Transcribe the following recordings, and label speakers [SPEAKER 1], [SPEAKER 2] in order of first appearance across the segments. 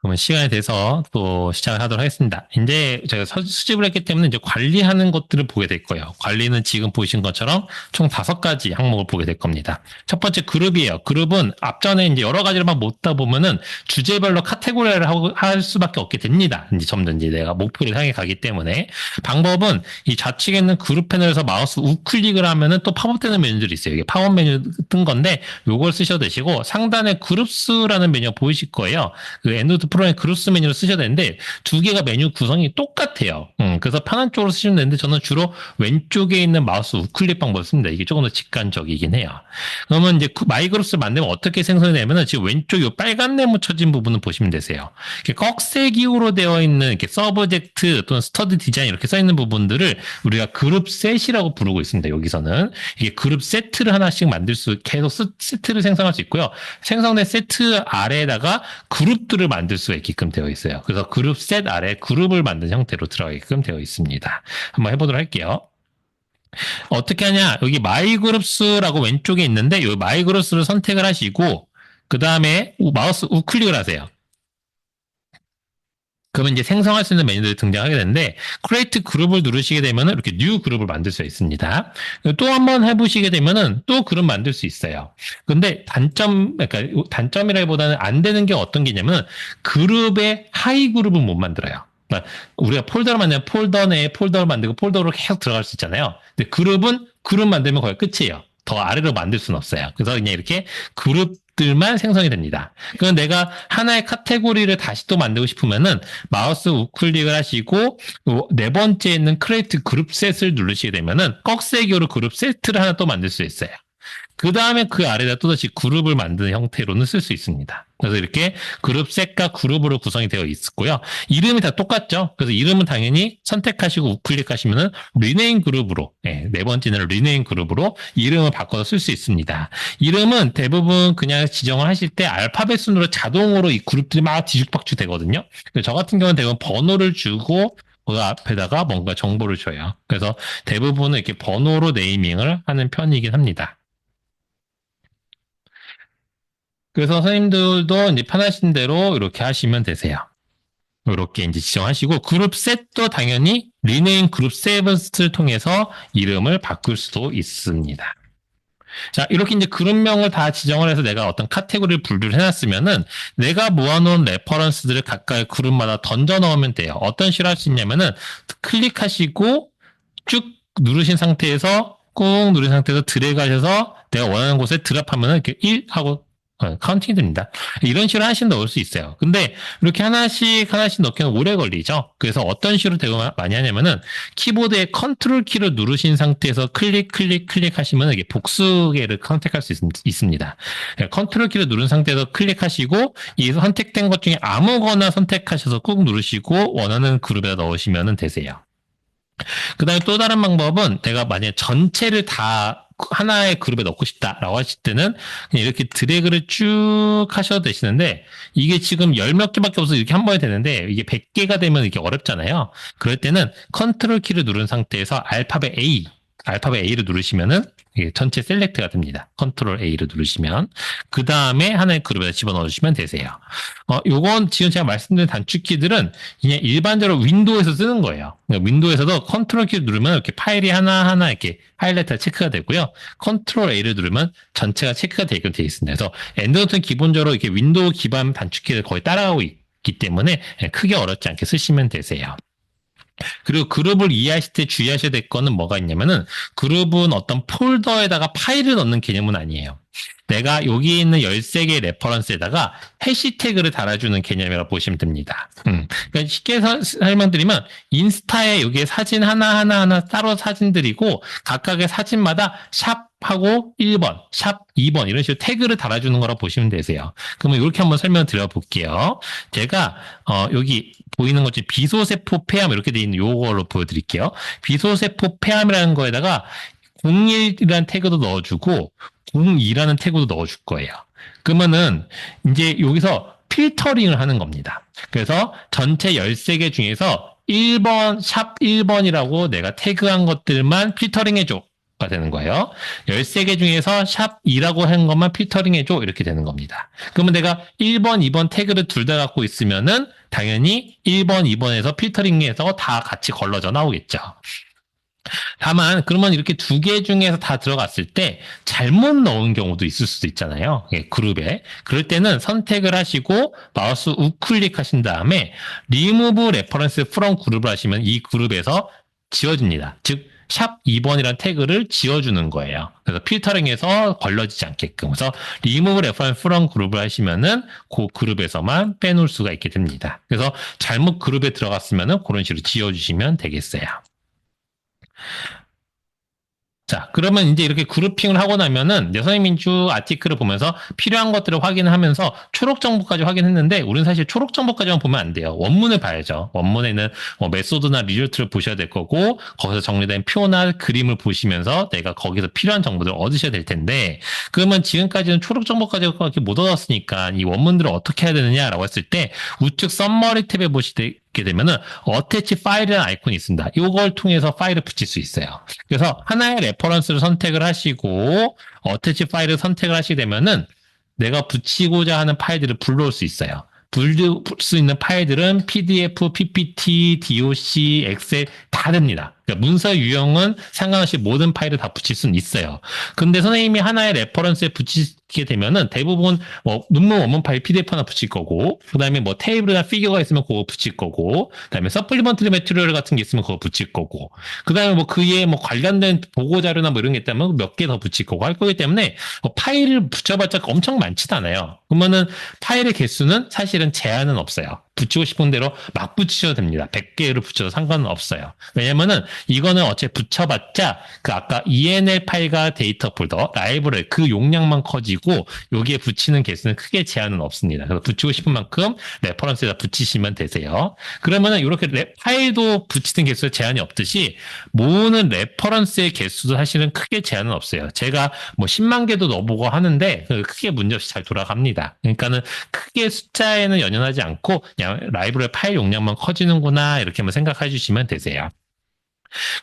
[SPEAKER 1] 그러면 시간이 돼서 또 시작을 하도록 하겠습니다. 이제 제가 수집을 했기 때문에 이제 관리하는 것들을 보게 될 거예요. 관리는 지금 보신 것처럼 총 5가지 항목을 보게 될 겁니다. 첫 번째 그룹이에요. 그룹은 앞전에 이제 여러 가지를 막 못다 보면은 주제별로 카테고리를 할 수밖에 없게 됩니다. 이제 점점 이제 내가 목표를 향해 가기 때문에 방법은 이 좌측에 있는 그룹 패널에서 마우스 우클릭을 하면은 또 팝업되는 메뉴들이 있어요. 이게 팝업 메뉴 뜬 건데 요걸 쓰셔도 되시고 상단에 그룹스라는 메뉴가 보이실 거예요. 그 엔드 프로의 그룹스 메뉴를 쓰셔야 되는데 두 개가 메뉴 구성이 똑같아요. 그래서 편한 쪽으로 쓰시면 되는데 저는 주로 왼쪽에 있는 마우스 우클릭 방법을 씁니다. 이게 조금 더 직관적이긴 해요. 그러면 이제 마이 그룹스를 만들면 어떻게 생성이 되냐면은 지금 왼쪽 이 빨간 네모 쳐진 부분을 보시면 되세요. 이렇게 꺽쇠기호로 되어 있는 이렇게 서브젝트 또는 스터디 디자인 이렇게 써 있는 부분들을 우리가 그룹 셋이라고 부르고 있습니다. 여기서는 이게 그룹 세트를 하나씩 만들 수 계속 세트를 생성할 수 있고요. 생성된 세트 아래에다가 그룹들을 만들 수가 있게끔 되어 있어요. 그래서 그룹 셋 아래 그룹을 만든 형태로 들어가게끔 되어 있습니다. 한번 해보도록 할게요. 어떻게 하냐? 여기 마이 그룹스라고 왼쪽에 있는데 이 마이 그룹스를 선택을 하시고 그 다음에 마우스 우클릭을 하세요. 그러면 이제 생성할 수 있는 메뉴들이 등장하게 되는데 크리에이트 그룹을 누르시게 되면 이렇게 뉴 그룹을 만들 수 있습니다. 또 한번 해보시게 되면은 또 그룹 만들 수 있어요. 근데 그러니까 단점이라기보다는 안 되는 게 어떤 게 있냐면 그룹의 하이 그룹을 못 만들어요. 그러니까 우리가 폴더를 만들면 폴더 내에 폴더를 만들고 폴더로 계속 들어갈 수 있잖아요. 근데 그룹은 그룹 만들면 거의 끝이에요. 더 아래로 만들 수는 없어요. 그래서 그냥 이렇게 그룹들만 생성이 됩니다. 그럼 내가 하나의 카테고리를 다시 또 만들고 싶으면은 마우스 우클릭을 하시고 네 번째에 있는 크리에이트 그룹 셋을 누르시게 되면은 꺽쇠기호로 그룹 세트를 하나 또 만들 수 있어요. 그 다음에 그 아래다 또다시 그룹을 만드는 형태로는 쓸 수 있습니다. 그래서 이렇게 그룹 셋과 그룹으로 구성이 되어 있고요. 이름이 다 똑같죠. 그래서 이름은 당연히 선택하시고 우클릭하시면은 리네임 그룹으로 네 번째는 리네임 그룹으로 이름을 바꿔서 쓸 수 있습니다. 이름은 대부분 그냥 지정을 하실 때 알파벳 순으로 자동으로 이 그룹들이 막 뒤죽박죽 되거든요. 저 같은 경우는 대부분 번호를 주고 그 앞에다가 뭔가 정보를 줘요. 그래서 대부분은 이렇게 번호로 네이밍을 하는 편이긴 합니다. 그래서 선생님들도 이제 편하신 대로 이렇게 하시면 되세요. 이렇게 이제 지정하시고 그룹 셋도 당연히 리네임 그룹 세븐스를 통해서 이름을 바꿀 수도 있습니다. 자, 이렇게 이제 그룹명을 다 지정을 해서 내가 어떤 카테고리를 분류를 해놨으면은 내가 모아놓은 레퍼런스들을 각각 그룹마다 던져 넣으면 돼요. 어떤 식으로 할 수 있냐면은 클릭하시고 쭉 누르신 상태에서 꾹 누른 상태에서 드래그 하셔서 내가 원하는 곳에 드랍하면은 이렇게 1 하고 카운팅이 됩니다. 이런 식으로 하나씩 넣을 수 있어요. 근데 이렇게 하나씩 넣기는 오래 걸리죠. 그래서 어떤 식으로 되게 많이 하냐면은 키보드에 컨트롤 키를 누르신 상태에서 클릭 하시면 이게 복수계를 선택할 수 있습니다. 컨트롤 키를 누른 상태에서 클릭하시고 이 선택된 것 중에 아무거나 선택하셔서 꾹 누르시고 원하는 그룹에다 넣으시면 되세요. 그 다음에 또 다른 방법은 내가 만약에 전체를 다 하나의 그룹에 넣고 싶다라고 하실 때는 그냥 이렇게 드래그를 쭉 하셔도 되시는데 이게 지금 열 몇 개밖에 없어서 이렇게 한 번에 되는데 이게 100개가 되면 이게 어렵잖아요. 그럴 때는 컨트롤 키를 누른 상태에서 알파벳 A를 누르시면은 이게 전체 셀렉트가 됩니다. 컨트롤 A를 누르시면 그 다음에 하나의 그룹에 집어넣어 주시면 되세요. 요건 지금 제가 말씀드린 단축키들은 그냥 일반적으로 윈도우에서 쓰는 거예요. 윈도우에서도 컨트롤 키를 누르면 이렇게 파일이 하나하나 이렇게 하이라이트가 체크가 되고요. 컨트롤 A를 누르면 전체가 체크가 되게끔 되어 있습니다. 그래서 엔드노트는 기본적으로 이렇게 윈도우 기반 단축키를 거의 따라가고 있기 때문에 크게 어렵지 않게 쓰시면 되세요. 그리고 그룹을 이해하실 때 주의하셔야 될 거는 뭐가 있냐면은 그룹은 어떤 폴더에다가 파일을 넣는 개념은 아니에요. 내가 여기 있는 13개의 레퍼런스에다가 해시태그를 달아주는 개념이라고 보시면 됩니다. 그러니까 쉽게 설명드리면 인스타에 여기에 사진 하나 따로 사진들이고 각각의 사진마다 샵하고 1번, 샵 2번 이런 식으로 태그를 달아주는 거라고 보시면 되세요. 그러면 이렇게 한번 설명드려 볼게요. 제가 여기 보이는 것 중에 비소세포 폐암 이렇게 되어 있는 요걸로 보여드릴게요. 비소세포 폐암이라는 거에다가 01이라는 태그도 넣어주고 02라는 태그도 넣어줄 거예요. 그러면은 이제 여기서 필터링을 하는 겁니다. 그래서 전체 13개 중에서 1번, 샵 1번이라고 내가 태그한 것들만 필터링 해줘. 가 되는 거예요. 13개 중에서 샵 2라고 한 것만 필터링해줘. 이렇게 되는 겁니다. 그러면 내가 1번, 2번 태그를 둘 다 갖고 있으면은 당연히 1번, 2번에서 필터링해서 다 같이 걸러져 나오겠죠. 다만 그러면 이렇게 두 개 중에서 다 들어갔을 때 잘못 넣은 경우도 있을 수도 있잖아요. 예, 그룹에. 그럴 때는 선택을 하시고 마우스 우클릭 하신 다음에 Remove Reference from 그룹을 하시면 이 그룹에서 지워집니다. 즉 샵 2번이라는 태그를 지워주는 거예요. 그래서 필터링해서 걸러지지 않게끔. 그래서 Remove Reference from 그룹을 하시면은 그 그룹에서만 빼놓을 수가 있게 됩니다. 그래서 잘못 그룹에 들어갔으면은 그런 식으로 지워주시면 되겠어요. 자, 그러면 이제 이렇게 그룹핑을 하고 나면은 여성민주 아티클을 보면서 필요한 것들을 확인을 하면서 초록 정보까지 확인했는데 우리는 사실 초록 정보까지만 보면 안 돼요. 원문을 봐야죠. 원문에는 메소드나 리조트를 보셔야 될 거고 거기서 정리된 표나 그림을 보시면서 내가 거기서 필요한 정보들을 얻으셔야 될 텐데 그러면 지금까지는 초록 정보까지밖에 못 얻었으니까 이 원문들을 어떻게 해야 되느냐라고 했을 때 우측 썸머리 탭에 보시게 되면은 어태치 파일이라는 아이콘이 있습니다. 이걸 통해서 파일을 붙일 수 있어요. 그래서 하나의 레퍼런스를 선택을 하시고 어태치 파일을 선택을 하시게 되면은 내가 붙이고자 하는 파일들을 불러올 수 있어요. 부를 수 있는 파일들은 PDF, PPT, DOC, 엑셀 다 됩니다. 그러니까 문서 유형은 상관없이 모든 파일을 다 붙일 수는 있어요. 근데 선생님이 하나의 레퍼런스에 붙이게 되면은 대부분 논문 원문 파일 PDF 하나 붙일 거고, 그 다음에 테이블이나 피규어가 있으면 그거 붙일 거고, 그 다음에 서플리먼트리 매트리얼 같은 게 있으면 그거 붙일 거고, 그 다음에 그에 관련된 보고 자료나 이런 게 있다면 몇 개 더 붙일 거고 할 거기 때문에 파일을 붙여봤자 엄청 많지도 않아요. 그러면은 파일의 개수는 사실은 제한은 없어요. 붙이고 싶은 대로 막 붙이셔도 됩니다. 100개를 붙여도 상관은 없어요. 왜냐면은 이거는 어차피 붙여봤자 그 아까 ENL 파일과 데이터 폴더, 라이브러리 그 용량만 커지고 여기에 붙이는 개수는 크게 제한은 없습니다. 그래서 붙이고 싶은 만큼 레퍼런스에다 붙이시면 되세요. 그러면은 이렇게 파일도 붙이는 개수에 제한이 없듯이 모으는 레퍼런스의 개수도 사실은 크게 제한은 없어요. 제가 10만 개도 넣어보고 하는데 크게 문제없이 잘 돌아갑니다. 그러니까는 크게 숫자에는 연연하지 않고 그냥 라이브러리 파일 용량만 커지는구나 이렇게만 생각해 주시면 되세요.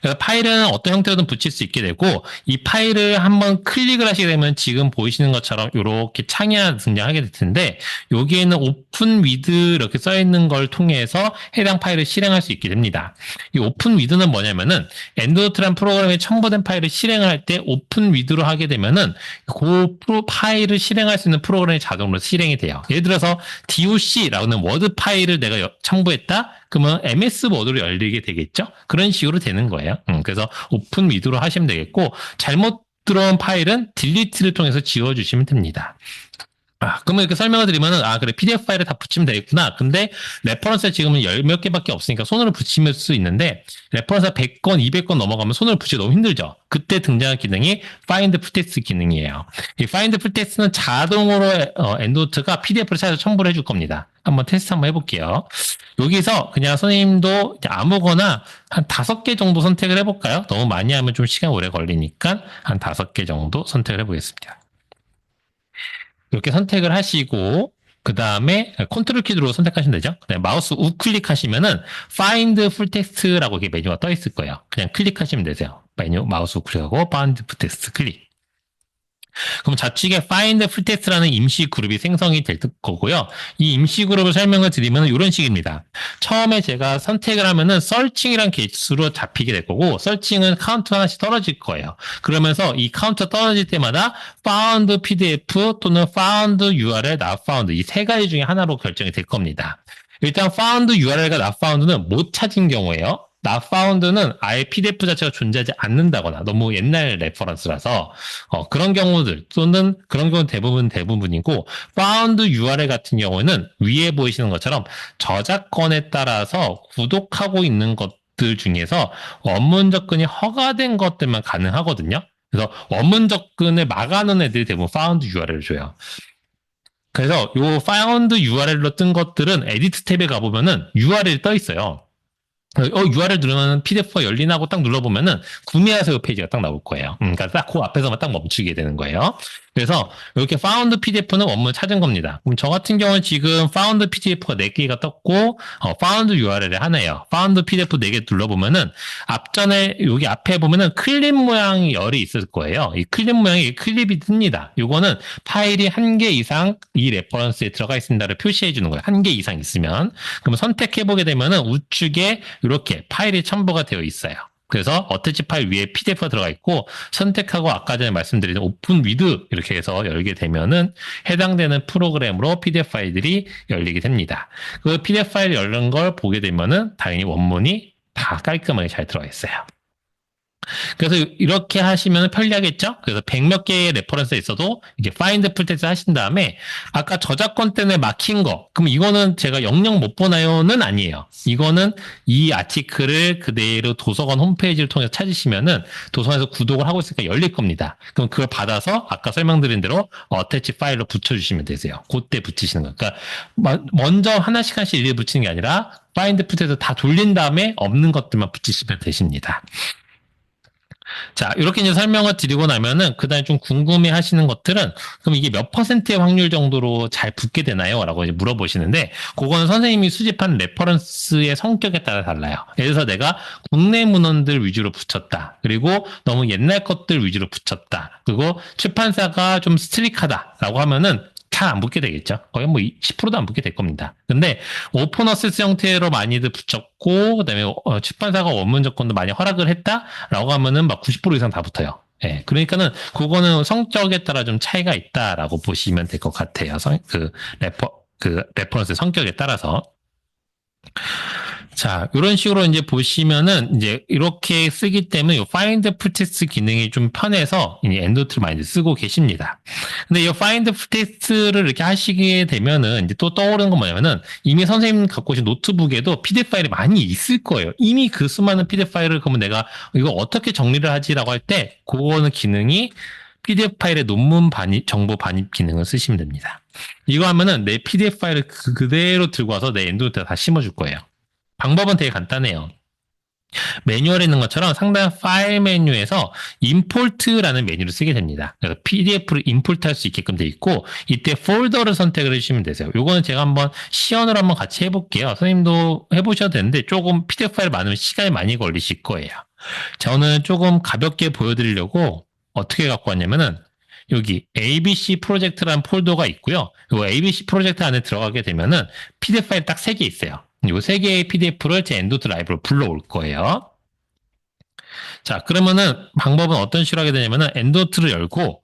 [SPEAKER 1] 그래서 파일은 어떤 형태로든 붙일 수 있게 되고 이 파일을 한번 클릭을 하시게 되면 지금 보이시는 것처럼 이렇게 창이 하나 등장하게 될 텐데 여기에는 오픈 위드 이렇게 써 있는 걸 통해서 해당 파일을 실행할 수 있게 됩니다. 이 오픈 위드는 뭐냐면은 엔드노트라는 프로그램에 첨부된 파일을 실행할 때 오픈 위드로 하게 되면은 그 파일을 실행할 수 있는 프로그램이 자동으로 실행이 돼요. 예를 들어서 doc라는 워드 파일을 내가 첨부했다? 그러면 MS 모드로 열리게 되겠죠? 그런 식으로 되는 거예요. 그래서 오픈 위드로 하시면 되겠고 잘못 들어온 파일은 딜리트를 통해서 지워주시면 됩니다. 그러면 이렇게 설명을 드리면은, 그래, PDF 파일을 다 붙이면 되겠구나. 근데, 레퍼런스가 지금은 열 몇 개밖에 없으니까 손으로 붙일 수 있는데, 레퍼런스가 100건, 200건 넘어가면 손으로 붙이기 너무 힘들죠? 그때 등장한 기능이 Find Fulltext 기능이에요. 이 Find Fulltext는 자동으로, 엔드노트가 PDF를 찾아서 첨부를 해줄 겁니다. 한번 테스트 한번 해볼게요. 여기서 그냥 선생님도 아무거나 한 5개 정도 선택을 해볼까요? 너무 많이 하면 좀 시간 오래 걸리니까 한 5개 정도 선택을 해보겠습니다. 이렇게 선택을 하시고 그 다음에 컨트롤 키로 선택하시면 되죠. 그다음에 마우스 우클릭 하시면은 Find Full Text라고 이렇게 메뉴가 떠 있을 거예요. 그냥 클릭하시면 되세요. 메뉴 마우스 우클릭하고 Find Full Text 클릭. 그럼 좌측에 Find Full Text라는 임시 그룹이 생성이 될 거고요. 이 임시 그룹을 설명을 드리면 이런 식입니다. 처음에 제가 선택을 하면은 Searching이란 개수로 잡히게 될 거고 Searching은 카운트 하나씩 떨어질 거예요. 그러면서 이 카운트 떨어질 때마다 Found PDF 또는 Found URL, Not Found 이 세 가지 중에 하나로 결정이 될 겁니다. 일단 Found URL과 Not Found는 못 찾은 경우에요. Not Found는 아예 PDF 자체가 존재하지 않는다거나 너무 옛날 레퍼런스라서 그런 경우들 또는 그런 경우는 대부분이고 Found URL 같은 경우는 위에 보이시는 것처럼 저작권에 따라서 구독하고 있는 것들 중에서 원문 접근이 허가된 것들만 가능하거든요. 그래서 원문 접근을 막아놓은 애들이 대부분 Found URL을 줘요. 그래서 요 Found URL로 뜬 것들은 에디트 탭에 가보면은 URL이 떠 있어요. URL 누르면 PDF가 열리나고 딱 눌러보면은 구매하세요 페이지가 딱 나올 거예요. 그러니까 딱 그 앞에서만 딱 멈추게 되는 거예요. 그래서 이렇게 found PDF는 원문을 찾은 겁니다. 그럼 저 같은 경우는 지금 found PDF가 4개가 떴고, found URL에 하나예요. found PDF 4개 눌러보면은, 앞전에, 여기 앞에 보면은 클립 모양이 열이 있을 거예요. 이 클립 모양이 클립이 뜹니다. 이거는 파일이 1개 이상 이 레퍼런스에 들어가 있습니다를 표시해 주는 거예요. 1개 이상 있으면. 그럼 선택해보게 되면은 우측에 이렇게 파일이 첨부가 되어 있어요. 그래서 어태치 파일 위에 PDF가 들어가 있고 선택하고 아까 전에 말씀드린 오픈 위드 이렇게 해서 열게 되면은 해당되는 프로그램으로 PDF 파일들이 열리게 됩니다. 그 PDF 파일 열린 걸 보게 되면은 당연히 원문이 다 깔끔하게 잘 들어가 있어요. 그래서 이렇게 하시면 편리하겠죠? 그래서 100몇 개의 레퍼런스가 있어도 이게 파인드 풀텍스트 하신 다음에 아까 저작권 때문에 막힌 거 그럼 이거는 제가 영영 못 보나요는 아니에요. 이거는 이 아티클을 그대로 도서관 홈페이지를 통해서 찾으시면은 도서관에서 구독을 하고 있으니까 열릴 겁니다. 그럼 그걸 받아서 아까 설명드린 대로 어태치 파일로 붙여주시면 되세요. 그때 붙이시는 거. 그러니까 먼저 하나씩 일일이 붙이는 게 아니라 파인드 풀텍스트 다 돌린 다음에 없는 것들만 붙이시면 되십니다. 자, 이렇게 이제 설명을 드리고 나면은, 그 다음에 좀 궁금해 하시는 것들은, 그럼 이게 몇 퍼센트의 확률 정도로 잘 붙게 되나요? 라고 이제 물어보시는데, 그거는 선생님이 수집한 레퍼런스의 성격에 따라 달라요. 예를 들어서 내가 국내 문헌들 위주로 붙였다. 그리고 너무 옛날 것들 위주로 붙였다. 그리고 출판사가 좀 스트릭하다. 라고 하면은, 잘 안 붙게 되겠죠. 거의 뭐 10%도 안 붙게 될 겁니다. 근데 오픈 어세스 형태로 많이들 붙였고 그다음에 출판사가 원문 접근도 많이 허락을 했다라고 하면은 막 90% 이상 다 붙어요. 예. 그러니까는 그거는 성격에 따라 좀 차이가 있다라고 보시면 될 것 같아요. 레퍼런스 성격에 따라서. 자, 이런 식으로 이제 보시면은 이제 이렇게 쓰기 때문에 이 find 풀텍스트 기능이 좀 편해서 이 엔도트를 많이 쓰고 계십니다. 근데 이 find 풀텍스트를 이렇게 하시게 되면은 이제 또 떠오르는 건 뭐냐면은 이미 선생님 갖고 오신 노트북에도 PDF 파일이 많이 있을 거예요. 이미 그 수많은 PDF 파일을 그러면 내가 이거 어떻게 정리를 하지라고 할 때 그거는 기능이 PDF 파일의 논문 반입, 정보 반입 기능을 쓰시면 됩니다. 이거 하면은 내 PDF 파일을 그대로 들고 와서 내 엔도트에 다 심어줄 거예요. 방법은 되게 간단해요. 매뉴얼에 있는 것처럼 상단 파일 메뉴에서 임포트라는 메뉴를 쓰게 됩니다. 그래서 PDF를 임포트할 수 있게끔 돼 있고 이때 폴더를 선택을 해주시면 되세요. 요거는 제가 한번 시연을 한번 같이 해볼게요. 선생님도 해보셔도 되는데 조금 PDF 파일 많으면 시간이 많이 걸리실 거예요. 자, 오늘 조금 가볍게 보여드리려고 어떻게 갖고 왔냐면은 여기 ABC 프로젝트라는 폴더가 있고요. 이 ABC 프로젝트 안에 들어가게 되면은 PDF 파일 딱 3개 있어요. 이 3개의 PDF를 제 엔도트 라이브로 불러올 거예요. 자, 그러면은 방법은 어떤 식으로 하게 되냐면은 엔도트를 열고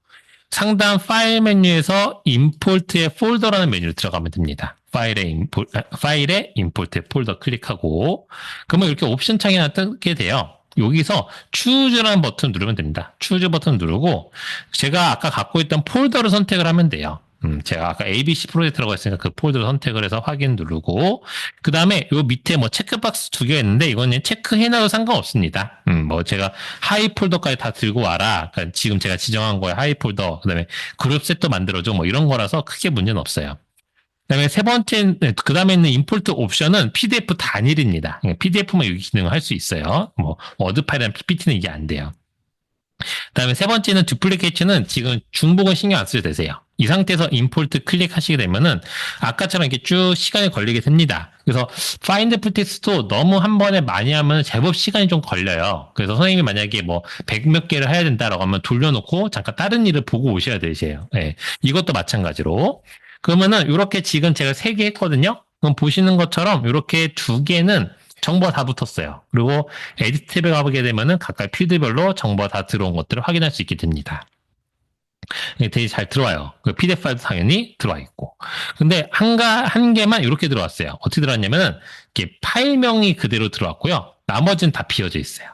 [SPEAKER 1] 상단 파일 메뉴에서 임포트의 폴더라는 메뉴를 들어가면 됩니다. 파일에 임포트의 폴더 클릭하고 그러면 이렇게 옵션 창이 하나 뜨게 돼요. 여기서 choose라는 버튼 누르면 됩니다. choose 버튼 누르고 제가 아까 갖고 있던 폴더를 선택을 하면 돼요. 제가 아까 ABC 프로젝트라고 했으니까 그 폴더를 선택을 해서 확인 누르고 그 다음에 요 밑에 뭐 체크박스 2개 있는데 이거는 체크해놔도 상관없습니다. 뭐 제가 하이 폴더까지 다 들고 와라. 그러니까 지금 제가 지정한 거에 하이 폴더 그 다음에 그룹 셋도 만들어줘 뭐 이런 거라서 크게 문제는 없어요. 그다음에 세 번째, 그 다음에 있는 임포트 옵션은 PDF 단일입니다. PDF만 여기 기능을 할 수 있어요. 뭐 워드 파일이나 PPT는 이게 안 돼요. 그다음에 세 번째는 두플리케이츠는 지금 중복은 신경 안 쓰셔도 되세요. 이 상태에서 임포트 클릭하시게 되면은 아까처럼 이렇게 쭉 시간이 걸리게 됩니다. 그래서 파인드 풀텍스트도 너무 한 번에 많이 하면 제법 시간이 좀 걸려요. 그래서 선생님이 만약에 뭐 100몇 개를 해야 된다라고 하면 돌려놓고 잠깐 다른 일을 보고 오셔야 되세요. 네. 이것도 마찬가지로. 그러면은 이렇게 지금 제가 3개 했거든요. 그럼 보시는 것처럼 이렇게 2개는 정보가 다 붙었어요. 그리고 에디트 탭에 가보게 되면은 각각 필드별로 정보가 다 들어온 것들을 확인할 수 있게 됩니다. 되게 잘 들어와요. 그 PDF 파일도 당연히 들어와 있고. 근데 한 개만 이렇게 들어왔어요. 어떻게 들어왔냐면은 이렇게 파일명이 그대로 들어왔고요. 나머지는 다 비어져 있어요.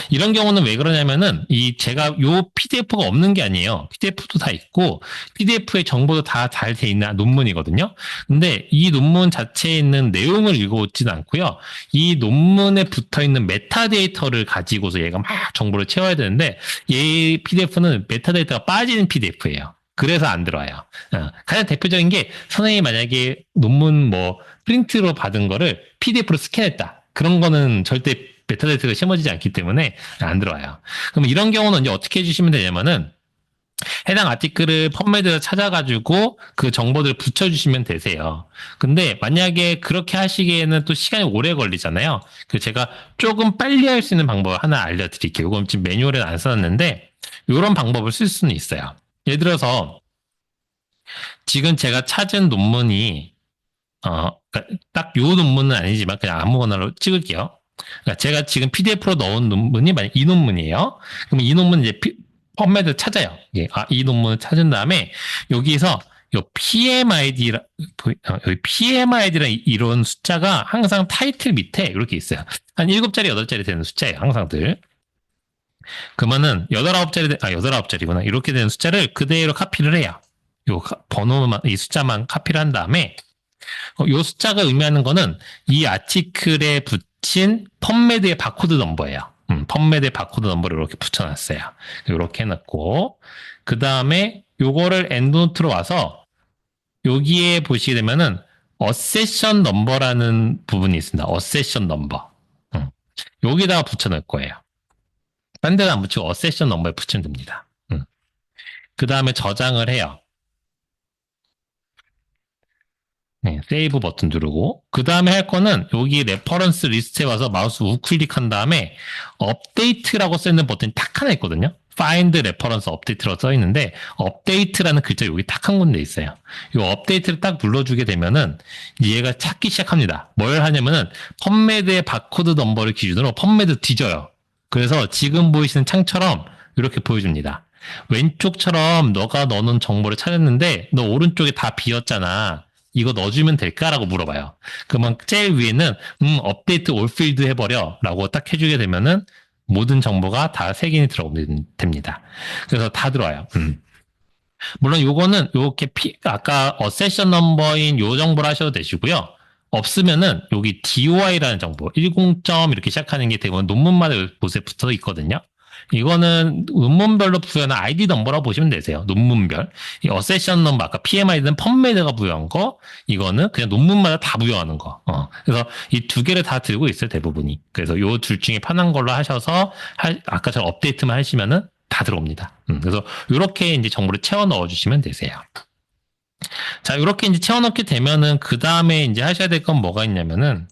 [SPEAKER 1] 이런 경우는 왜 그러냐면은 제가 요 PDF가 없는 게 아니에요. PDF도 다 있고 PDF의 정보도 다 잘 돼 있는 논문이거든요. 근데 이 논문 자체에 있는 내용을 읽어오지는 않고요. 이 논문에 붙어 있는 메타데이터를 가지고서 얘가 막 정보를 채워야 되는데 얘 PDF는 메타데이터가 빠지는 PDF예요. 그래서 안 들어와요. 가장 대표적인 게 선생님이 만약에 논문 뭐 프린트로 받은 거를 PDF로 스캔했다. 그런 거는 절대 메타데이터가 심어지지 않기 때문에 안 들어와요. 그럼 이런 경우는 이제 어떻게 해주시면 되냐면은 해당 아티클을 펀메드에서 찾아가지고 그 정보들을 붙여주시면 되세요. 근데 만약에 그렇게 하시기에는 또 시간이 오래 걸리잖아요. 그래서 제가 조금 빨리 할 수 있는 방법을 하나 알려드릴게요. 이건 지금 매뉴얼에는 안 써놨는데 이런 방법을 쓸 수는 있어요. 예를 들어서 지금 제가 찾은 논문이 그러니까 딱 요 논문은 아니지만 그냥 아무거나로 찍을게요. 그러니까 제가 지금 PDF로 넣은 논문이 만약 이 논문이에요. 그럼 이 논문 이제 펀메드 찾아요. 예. 이 논문을 찾은 다음에 여기서 요 PMID라 여기 PMID라는 이런 숫자가 항상 타이틀 밑에 이렇게 있어요. 한 7자리, 8자리 되는 숫자예요. 항상들. 그러면은 8, 9자리, 8, 9자리구나. 이렇게 되는 숫자를 그대로 카피를 해요. 요 번호만, 이 숫자만 카피를 한 다음에 요 숫자가 의미하는 거는 이 아티클에 붙인 펀메드의 바코드 넘버예요. 펀메드의 바코드 넘버를 이렇게 붙여놨어요. 이렇게 해놨고 그 다음에 요거를 엔드노트로 와서 여기에 보시게 되면은 어세션 넘버라는 부분이 있습니다. 어세션 넘버. 여기다가 붙여놓을 거예요. 딴 데는 안 붙이고 어세션 넘버에 붙이면 됩니다. 그 다음에 저장을 해요. 네, 세이브 버튼 누르고 그 다음에 할 거는 여기 레퍼런스 리스트에 와서 마우스 우클릭한 다음에 업데이트라고 쓰는 버튼이 딱 하나 있거든요. Find Reference Update라고 써 있는데 업데이트라는 글자 여기 딱 한 군데 있어요. 이 업데이트를 딱 눌러주게 되면은 얘가 찾기 시작합니다. 뭘 하냐면은 펀메드의 바코드 넘버를 기준으로 펀메드 뒤져요. 그래서 지금 보이시는 창처럼 이렇게 보여줍니다. 왼쪽처럼 너가 넣어놓은 정보를 찾았는데 너 오른쪽에 다 비었잖아. 이거 넣어주면 될까라고 물어봐요. 그러면 제일 위에는 업데이트 올 필드 해버려 라고 딱 해주게 되면은 모든 정보가 다 색인이 들어오면 됩니다. 그래서 다 들어와요. 물론 요거는 요렇게 아까 어세션 넘버인 요 정보를 하셔도 되시고요. 없으면은 여기 DOI라는 정보 10점 이렇게 시작하는 게 대부분 논문마다 곳에 붙어 있거든요. 이거는 논문별로 부여하는 아이디 넘버라고 보시면 되세요. 논문별. 이 어세션 넘버, 아까 PMID는 펀메드가 부여한 거, 이거는 그냥 논문마다 다 부여하는 거. 그래서 이 두 개를 다 들고 있어요, 대부분이. 그래서 요 둘 중에 편한 걸로 하셔서, 아까처럼 업데이트만 하시면은 다 들어옵니다. 그래서 이렇게 이제 정보를 채워 넣어주시면 되세요. 자, 이렇게 이제 채워 넣게 되면은 그 다음에 이제 하셔야 될 건 뭐가 있냐면은,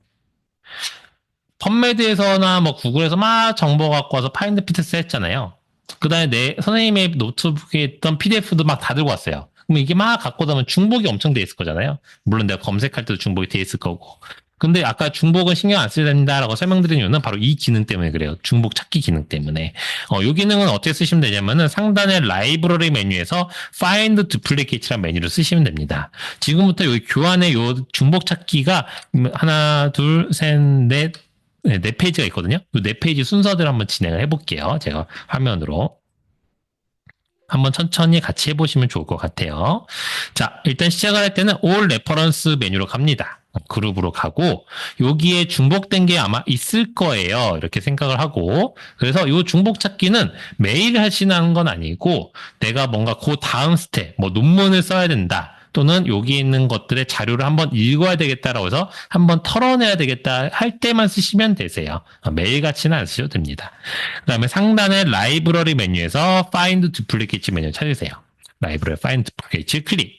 [SPEAKER 1] 펀메드에서나 뭐 구글에서 막 정보 갖고 와서 파인드 피트스 했잖아요. 그 다음에 선생님의 노트북에 있던 PDF도 막 다 들고 왔어요. 그럼 이게 막 갖고 오면 중복이 엄청 돼 있을 거잖아요. 물론 내가 검색할 때도 중복이 돼 있을 거고. 근데 아까 중복은 신경 안 써야 된다라고 설명드린 이유는 바로 이 기능 때문에 그래요. 중복 찾기 기능 때문에. 이 기능은 어떻게 쓰시면 되냐면은 상단의 라이브러리 메뉴에서 Find Duplicate라는 메뉴를 쓰시면 됩니다. 지금부터 여기 교환의 요 중복 찾기가 하나, 둘, 셋, 넷, 네 페이지가 있거든요. 이 네 페이지 순서대로 한번 진행을 해볼게요. 제가 화면으로. 한번 천천히 같이 해보시면 좋을 것 같아요. 자, 일단 시작을 할 때는 All Reference 메뉴로 갑니다. 그룹으로 가고 여기에 중복된 게 아마 있을 거예요. 이렇게 생각을 하고 그래서 이 중복 찾기는 매일 하시는 건 아니고 내가 뭔가 그 다음 스텝, 뭐 논문을 써야 된다. 또는 여기 있는 것들의 자료를 한번 읽어야 되겠다라고 해서 한번 털어내야 되겠다 할 때만 쓰시면 되세요. 매일같이는 안 쓰셔도 됩니다. 그 다음에 상단의 라이브러리 메뉴에서 Find Duplicate 메뉴 찾으세요. 라이브러리 Find Duplicate 클릭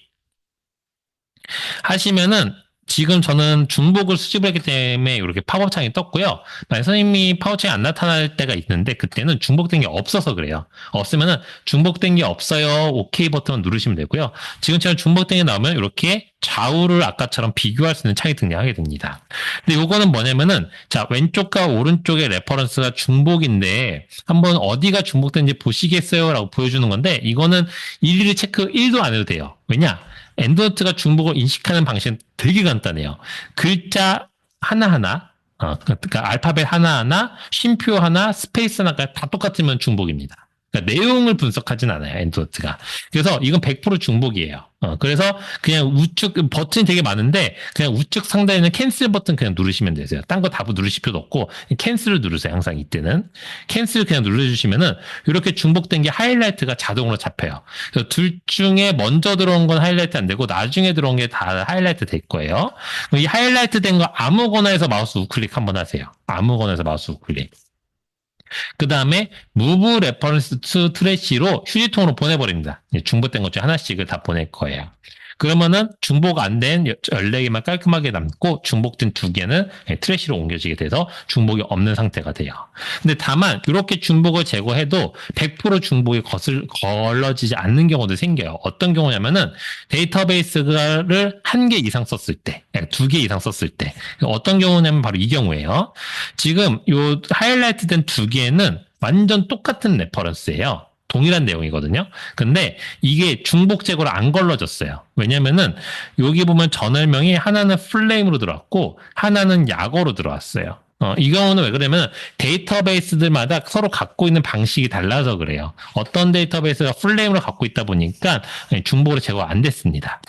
[SPEAKER 1] 하시면은 지금 저는 중복을 수집을 했기 때문에 이렇게 팝업 창이 떴고요. 만약 선생님이 팝업 창이 안 나타날 때가 있는데 그때는 중복된 게 없어서 그래요. 없으면은 중복된 게 없어요. OK 버튼 누르시면 되고요. 지금처럼 중복된 게 나오면 이렇게 좌우를 아까처럼 비교할 수 있는 창이 등장하게 됩니다. 근데 요거는 뭐냐면은 자 왼쪽과 오른쪽의 레퍼런스가 중복인데 한번 어디가 중복된지 보시겠어요? 라고 보여주는 건데 이거는 일일이 체크 1도 안 해도 돼요. 왜냐? 엔드노트가 중복을 인식하는 방식은 되게 간단해요. 글자 하나하나, 그러니까 알파벳 하나하나, 쉼표 하나, 스페이스 하나가 다 똑같으면 중복입니다. 그러니까 내용을 분석하진 않아요, 엔드노트가. 그래서 이건 100% 중복이에요. 그래서 그냥 우측 버튼이 되게 많은데 그냥 우측 상단에 있는 캔슬 버튼 그냥 누르시면 되세요. 딴 거 다 누르실 필요도 없고 캔슬을 누르세요. 항상 이때는 캔슬 그냥 눌러주시면은 이렇게 중복된 게 하이라이트가 자동으로 잡혀요. 그래서 둘 중에 먼저 들어온 건 하이라이트 안 되고 나중에 들어온 게 다 하이라이트 될 거예요. 이 하이라이트 된 거 아무거나 해서 마우스 우클릭 한번 하세요. 아무거나 해서 마우스 우클릭. 그 다음에 move reference to trash로 휴지통으로 보내버립니다. 중복된 것 중에 하나씩을 다 보낼 거예요. 그러면은 중복 안 된 14개만 깔끔하게 남고 중복된 2개는 트래시로 옮겨지게 돼서 중복이 없는 상태가 돼요. 근데 다만 이렇게 중복을 제거해도 100% 중복이 걸러지지 않는 경우도 생겨요. 어떤 경우냐면은 데이터베이스를 1개 이상 썼을 때, 2개 이상 썼을 때 어떤 경우냐면 바로 이 경우예요. 지금 요 하이라이트 된 2개는 완전 똑같은 레퍼런스예요. 동일한 내용이거든요. 근데 이게 중복 제거로 안 걸러졌어요. 왜냐면은 여기 보면 전월명이 하나는 풀네임으로 들어왔고 하나는 약어로 들어왔어요. 이 경우는 왜 그러면 데이터베이스들마다 서로 갖고 있는 방식이 달라서 그래요. 어떤 데이터베이스가 풀네임으로 갖고 있다 보니까 중복으로 제거가 안 됐습니다.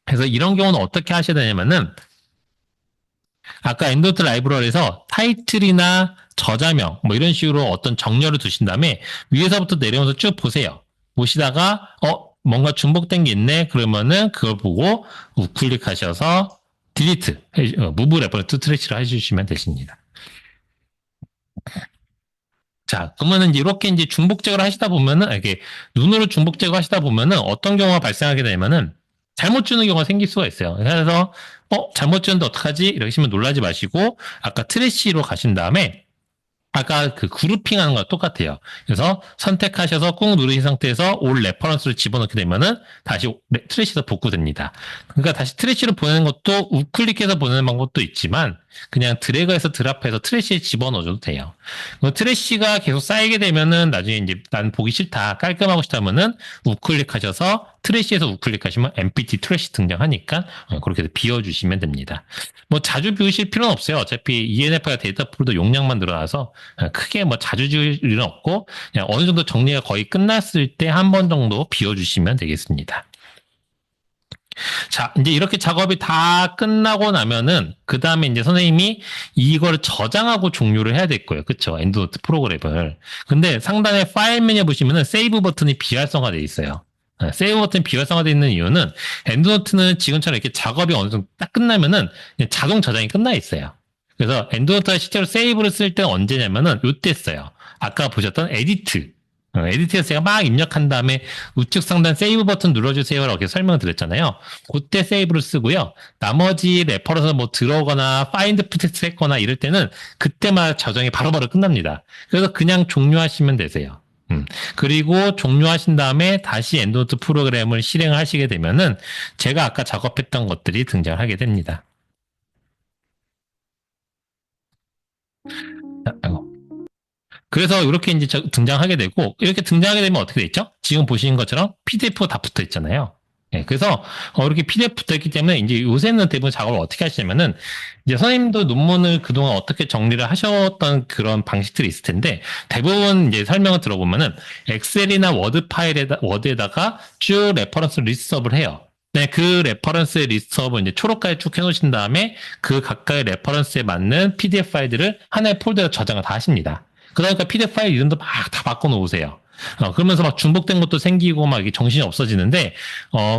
[SPEAKER 1] 그래서 이런 경우는 어떻게 하셔야 되냐면은 아까 엔드노트 라이브러리에서 타이틀이나 저자명 뭐 이런 식으로 어떤 정렬을 두신 다음에 위에서부터 내려오면서 쭉 보세요. 보시다가 뭔가 중복된 게 있네 그러면은 그걸 보고 우클릭하셔서 딜리트, 무브 레퍼런스 트래시를 해주시면 되십니다. 자, 그러면은 이렇게 이제 중복 제거를 하시다 보면은 이렇게 눈으로 중복 제거하시다 보면은 어떤 경우가 발생하게 되냐면은 잘못 주는 경우가 생길 수가 있어요. 그래서 잘못 주는데 어떡하지? 이러시면 놀라지 마시고 아까 트래시로 가신 다음에 아까 그 그룹핑하는 거랑 똑같아요. 그래서 선택하셔서 꾹 누르신 상태에서 올 레퍼런스를 집어넣게 되면은 다시 트래시에서 복구됩니다. 그러니까 다시 트래시로 보내는 것도 우클릭해서 보내는 방법도 있지만 그냥 드래그해서 드랍해서 트래시에 집어넣어줘도 돼요. 트래시가 계속 쌓이게 되면은 나중에 이제 난 보기 싫다 깔끔하고 싶다면은 우클릭하셔서 트래시에서 우클릭하시면 empty 트래시 등장하니까 그렇게 비워주시면 됩니다. 뭐 자주 비우실 필요는 없어요. 어차피 ENF가 데이터 풀도 용량만 늘어나서 크게 뭐 자주 지울 일은 없고 그냥 어느 정도 정리가 거의 끝났을 때 한 번 정도 비워주시면 되겠습니다. 자, 이제 이렇게 작업이 다 끝나고 나면은 그 다음에 이제 선생님이 이걸 저장하고 종료를 해야 될 거예요. 그쵸? 엔드노트 프로그램을. 근데 상단에 파일 메뉴 보시면은 세이브 버튼이 비활성화되어 있어요. 세이브 버튼 비활성화되어 있는 이유는 엔드노트는 지금처럼 이렇게 작업이 어느 정도 딱 끝나면은 자동 저장이 끝나 있어요. 그래서 엔드노트가 실제로 세이브를 쓸 때는 언제냐면은 요때 써요. 아까 보셨던 에디트. 에디트에서 제가 막 입력한 다음에 우측 상단 세이브 버튼 눌러주세요 라고 설명을 드렸잖아요. 그때 세이브를 쓰고요. 나머지 레퍼런스 뭐 들어오거나 파인드 프텍스 했거나 이럴 때는 그때만 저장이 바로바로 끝납니다. 그래서 그냥 종료하시면 되세요. 그리고 종료하신 다음에 다시 엔드노트 프로그램을 실행하시게 되면은 제가 아까 작업했던 것들이 등장하게 됩니다. 그래서 이렇게 이제 등장하게 되고 이렇게 등장하게 되면 어떻게 돼 있죠? 지금 보시는 것처럼 PDF가 다 붙어 있잖아요. 예, 그래서 이렇게 PDF 붙어 있기 때문에 이제 요새는 대부분 작업을 어떻게 하시냐면은 이제 선생님도 논문을 그동안 어떻게 정리를 하셨던 그런 방식들이 있을 텐데 대부분 이제 설명을 들어보면은 엑셀이나 워드에다가 쭉 레퍼런스 리스트업을 해요. 네, 그 레퍼런스 리스트업을 이제 초록까지 쭉 해놓으신 다음에 그 각각의 레퍼런스에 맞는 PDF 파일들을 하나의 폴더에 저장을 다 하십니다. 그러니까 PDF 파일 이름도 막 다 바꿔놓으세요. 그러면서 막 중복된 것도 생기고 막 이게 정신이 없어지는데,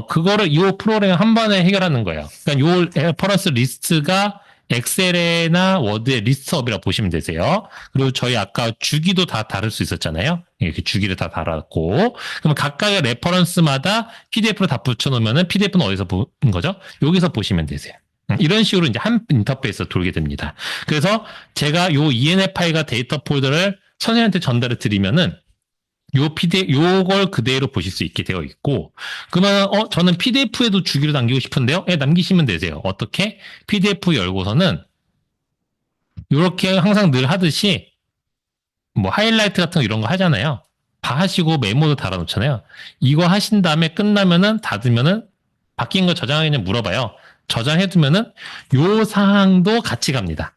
[SPEAKER 1] 그거를 이 프로그램 한 번에 해결하는 거예요. 그러니까 요 레퍼런스 리스트가 엑셀이나 워드의 리스트업이라고 보시면 되세요. 그리고 저희 아까 주기도 다 다를 수 있었잖아요. 이렇게 주기를 다 달았고, 그러면 각각의 레퍼런스마다 PDF로 다 붙여놓으면은 PDF는 어디서 보는 거죠? 여기서 보시면 되세요. 이런 식으로 이제 한 인터페이스로 돌게 됩니다. 그래서 제가 요 ENF 파일과 데이터 폴더를 선생님한테 전달을 드리면은 요걸 그대로 보실 수 있게 되어 있고, 그러면, 저는 PDF에도 주기로 남기고 싶은데요? 예, 남기시면 되세요. 어떻게? PDF 열고서는, 요렇게 항상 늘 하듯이, 뭐, 하이라이트 같은 거 이런 거 하잖아요. 다 하시고 메모도 달아놓잖아요. 이거 하신 다음에 끝나면은, 닫으면은, 바뀐 거 저장하겠냐 물어봐요. 저장해두면은, 요 사항도 같이 갑니다.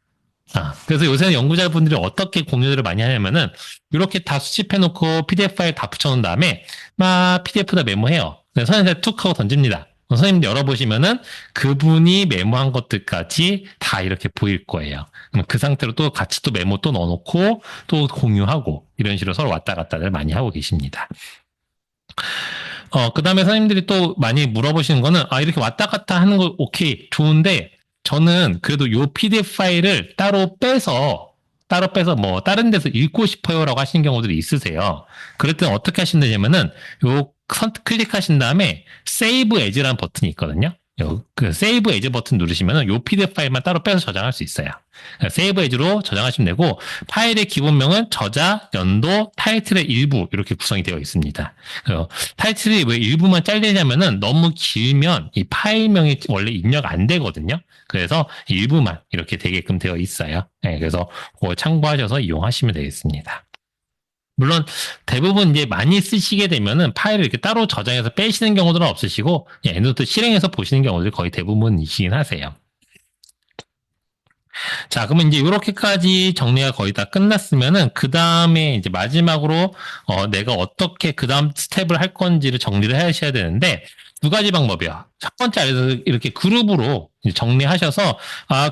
[SPEAKER 1] 그래서 요새는 연구자분들이 어떻게 공유를 많이 하냐면은, 이렇게 다 수집해놓고 PDF 파일 다 붙여놓은 다음에, 막 PDF에다 메모해요. 선생님한테 툭 하고 던집니다. 선생님 열어보시면은, 그분이 메모한 것들까지 다 이렇게 보일 거예요. 그럼 그 상태로 또 같이 또 메모 또 넣어놓고, 또 공유하고, 이런 식으로 서로 왔다 갔다를 많이 하고 계십니다. 그 다음에 선생님들이 또 많이 물어보시는 거는, 이렇게 왔다 갔다 하는 거 오케이, 좋은데, 저는 그래도 요 PDF 파일을 따로 빼서 따로 빼서 뭐 다른 데서 읽고 싶어요라고 하시는 경우들이 있으세요. 그럴 때는 어떻게 하시면 되냐면은 요 클릭하신 다음에 Save As라는 버튼이 있거든요. 그 Save As 버튼 누르시면은 요 PDF 파일만 따로 빼서 저장할 수 있어요. Save As로 저장하시면 되고 파일의 기본명은 저자, 연도, 타이틀의 일부 이렇게 구성이 되어 있습니다. 타이틀이 왜 일부만 잘리냐면은 너무 길면 이 파일명이 원래 입력 안 되거든요. 그래서 일부만 이렇게 되게끔 되어 있어요. 네, 그래서 그거 참고하셔서 이용하시면 되겠습니다. 물론 대부분 이제 많이 쓰시게 되면은 파일을 이렇게 따로 저장해서 빼시는 경우들은 없으시고 엔드노트 실행해서 보시는 경우들이 거의 대부분이시긴 하세요. 자, 그러면 이제 이렇게까지 정리가 거의 다 끝났으면은 그 다음에 이제 마지막으로 내가 어떻게 그 다음 스텝을 할 건지를 정리를 하셔야 되는데 두 가지 방법이야. 첫 번째 알려서 이렇게 그룹으로 정리하셔서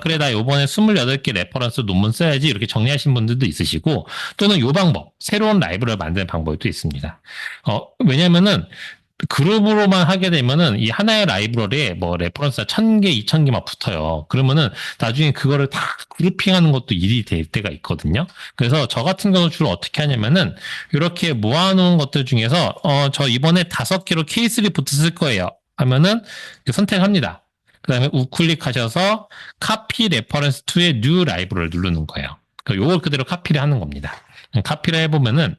[SPEAKER 1] 그래 나 요번에 28개 레퍼런스 논문 써야지 이렇게 정리하신 분들도 있으시고 또는 요 방법 새로운 라이브러리를 만드는 방법이 또 있습니다. 왜냐면은 그룹으로만 하게 되면은 이 하나의 라이브러리에 뭐 레퍼런스가 1000개, 2000개 막 붙어요. 그러면은 나중에 그거를 다 그룹핑하는 것도 일이 될 때가 있거든요. 그래서 저 같은 경우 주로 어떻게 하냐면은 이렇게 모아놓은 것들 중에서 저 이번에 5개로 케이스 리포트 쓸 거예요. 하면은 선택합니다. 그 다음에 우클릭하셔서 카피 레퍼런스 투의 뉴 라이브러리를 누르는 거예요. 요걸 그대로 카피를 하는 겁니다. 카피를 해보면은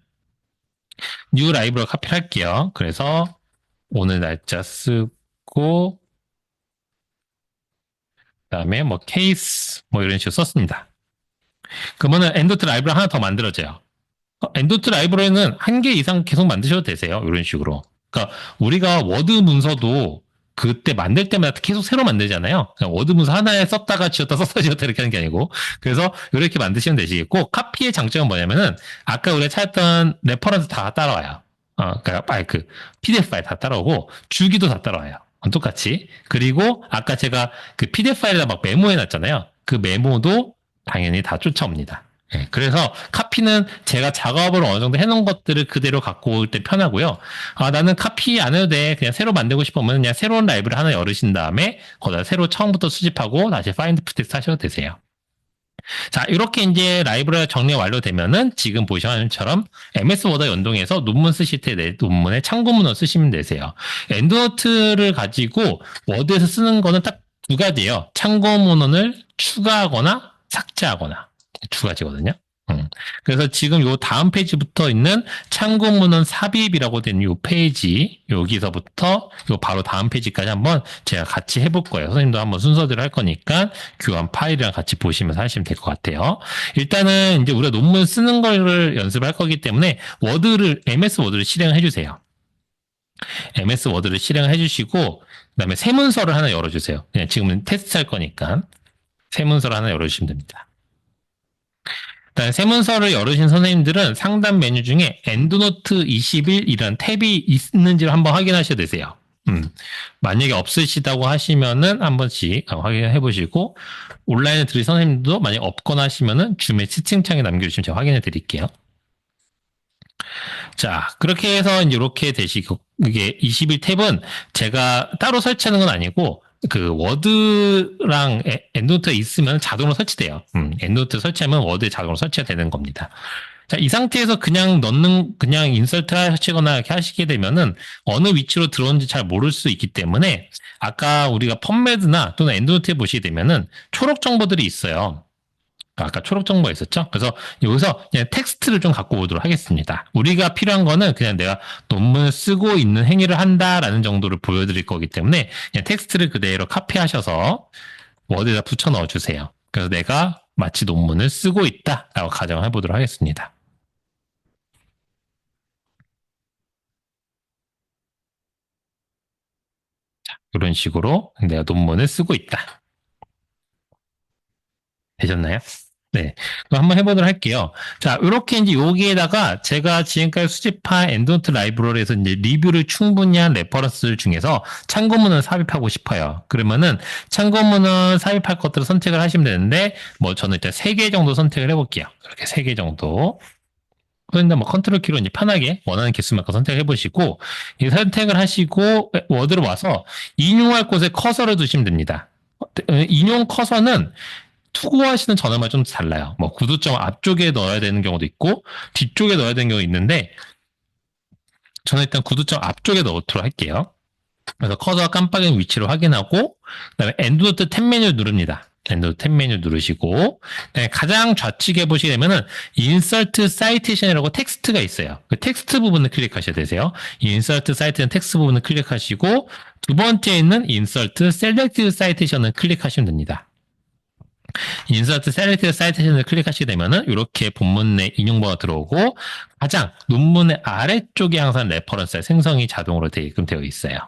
[SPEAKER 1] 뉴 라이브러리 카피를 할게요. 그래서 오늘 날짜 쓰고 그다음에 뭐 케이스 뭐 이런 식으로 썼습니다. 그러면은 엔도트 라이브러리 하나 더 만들어져요. 엔도트 라이브러리는 한 개 이상 계속 만드셔도 되세요. 이런 식으로. 그러니까 우리가 워드 문서도 그때 만들 때마다 계속 새로 만들잖아요. 그냥 워드 문서 하나에 썼다가 지웠다 썼다가 지웠다 이렇게 하는 게 아니고. 그래서 이렇게 만드시면 되시겠고 카피의 장점은 뭐냐면은 아까 우리가 찾았던 레퍼런스 다 따라와요. 그러니까 그 PDF 파일 다 따라오고 주기도 다 따라와요. 똑같이. 그리고 아까 제가 그 PDF 파일에다 막 메모해 놨잖아요. 그 메모도 당연히 다 쫓아옵니다. 네, 그래서 카피는 제가 작업을 어느 정도 해놓은 것들을 그대로 갖고 올 때 편하고요. 나는 카피 안 해도 돼. 그냥 새로 만들고 싶으면 그냥 새로운 라이브를 하나 열으신 다음에 거기다 새로 처음부터 수집하고 다시 파인드 프텍스트 하셔도 되세요. 자, 이렇게 이제 라이브러리 정리가 완료되면은 지금 보시는 것처럼 MS 워드 연동해서 논문 쓰실 때 내 논문에 참고문을 쓰시면 되세요. 엔드노트를 가지고 워드에서 쓰는 거는 딱 두 가지예요. 참고문헌을 추가하거나 삭제하거나 두 가지거든요. 그래서 지금 요 다음 페이지부터 있는 참고문헌 삽입이라고 된 요 페이지 여기서부터 요 바로 다음 페이지까지 한번 제가 같이 해볼 거예요. 선생님도 한번 순서대로 할 거니까 교환 파일이랑 같이 보시면서 하시면 될 것 같아요. 일단은 이제 우리가 논문 쓰는 거를 연습할 거기 때문에 MS 워드를 실행해 주세요. MS 워드를 실행해 주시고 그다음에 새 문서를 하나 열어주세요. 그냥 지금은 테스트 할 거니까 새 문서를 하나 열어주시면 됩니다. 일단 새 문서를 열으신 선생님들은 상단 메뉴 중에 엔드노트 21이라는 탭이 있는지를 한번 확인하셔야 되세요. 만약에 없으시다고 하시면은 한 번씩 확인해 보시고 온라인에 들으신 선생님도 만약 없거나 하시면은 줌의 채팅창에 남겨주시면 제가 확인해 드릴게요. 자, 그렇게 해서 이제 이렇게 되시고 이게 21탭은 제가 따로 설치하는 건 아니고 그 워드랑 엔드노트가 있으면 자동으로 설치돼요. 엔드노트 설치하면 워드에 자동으로 설치가 되는 겁니다. 자, 이 상태에서 그냥 인서트 하시거나 이렇게 하시게 되면은 어느 위치로 들어오는지 잘 모를 수 있기 때문에 아까 우리가 펌매드나 또는 엔드노트에 보시게 되면은 초록 정보들이 있어요. 아까 초록 정보가 있었죠? 그래서 여기서 그냥 텍스트를 좀 갖고 오도록 하겠습니다. 우리가 필요한 거는 그냥 내가 논문을 쓰고 있는 행위를 한다라는 정도를 보여드릴 거기 때문에 그냥 텍스트를 그대로 카피하셔서 워드에다 붙여 넣어주세요. 그래서 내가 마치 논문을 쓰고 있다라고 가정을 해보도록 하겠습니다. 자, 이런 식으로 내가 논문을 쓰고 있다. 되셨나요? 네. 그럼 한번 해보도록 할게요. 자, 이렇게 이제 여기에다가 제가 지금까지 수집한 엔드노트 라이브러리에서 이제 리뷰를 충분히 한 레퍼런스 중에서 참고문을 삽입하고 싶어요. 그러면은 참고문을 삽입할 것들을 선택을 하시면 되는데, 뭐 저는 일단 3개 정도 선택을 해볼게요. 이렇게 3개 정도. 그런데 뭐 컨트롤 키로 이제 편하게 원하는 개수만큼 선택해 보시고, 이 선택을 하시고 워드로 와서 인용할 곳에 커서를 두시면 됩니다. 인용 커서는 투고하시는 전원만 좀 달라요. 뭐 구두점 앞쪽에 넣어야 되는 경우도 있고 뒤쪽에 넣어야 되는 경우도 있는데 저는 일단 구두점 앞쪽에 넣도록 할게요. 그래서 커서가 깜빡이는 위치를 확인하고 그다음에 엔드노트 탭 메뉴를 누릅니다. 엔드노트 탭 메뉴 누르시고 가장 좌측에 보시게 되면은 인서트 사이테이션이라고 텍스트가 있어요. 그 텍스트 부분을 클릭하셔야 되세요. 인서트 사이테이션 텍스트 부분을 클릭하시고 두 번째에 있는 인서트 셀렉티드 사이테이션을 클릭하시면 됩니다. 인서트 셀렉티드 사이테이션을 클릭하시게 되면은 이렇게 본문 내 인용번호가 들어오고 가장 논문의 아래쪽에 항상 레퍼런스가 생성이 자동으로 되게끔 되어 있어요.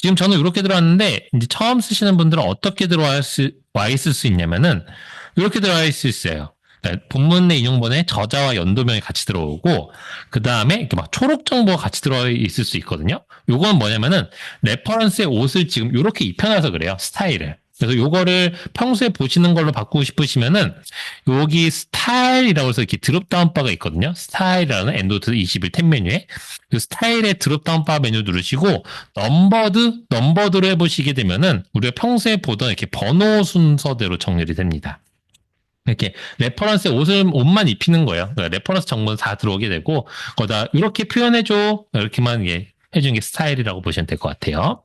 [SPEAKER 1] 지금 저는 이렇게 들어왔는데 이제 처음 쓰시는 분들은 어떻게 와 있을 수 있냐면은 이렇게 들어와 있을 수 있어요. 본문 내 인용본에 저자와 연도명이 같이 들어오고 그 다음에 이렇게 막 초록 정보가 같이 들어와 있을 수 있거든요. 요건 뭐냐면은 레퍼런스의 옷을 지금 이렇게 입혀놔서 그래요. 스타일을. 그래서 요거를 평소에 보시는 걸로 바꾸고 싶으시면은 여기 스타일이라고 해서 이렇게 드롭다운 바가 있거든요. 스타일이라는 엔도트 21 탭 메뉴에 그 스타일의 드롭다운 바 메뉴 누르시고 넘버드로 해보시게 되면은 우리가 평소에 보던 이렇게 번호 순서대로 정렬이 됩니다. 이렇게 레퍼런스에 옷만 입히는 거예요. 그러니까 레퍼런스 정보는 다 들어오게 되고 거기다 이렇게 표현해줘 이렇게만 해주는 게 스타일이라고 보시면 될 것 같아요.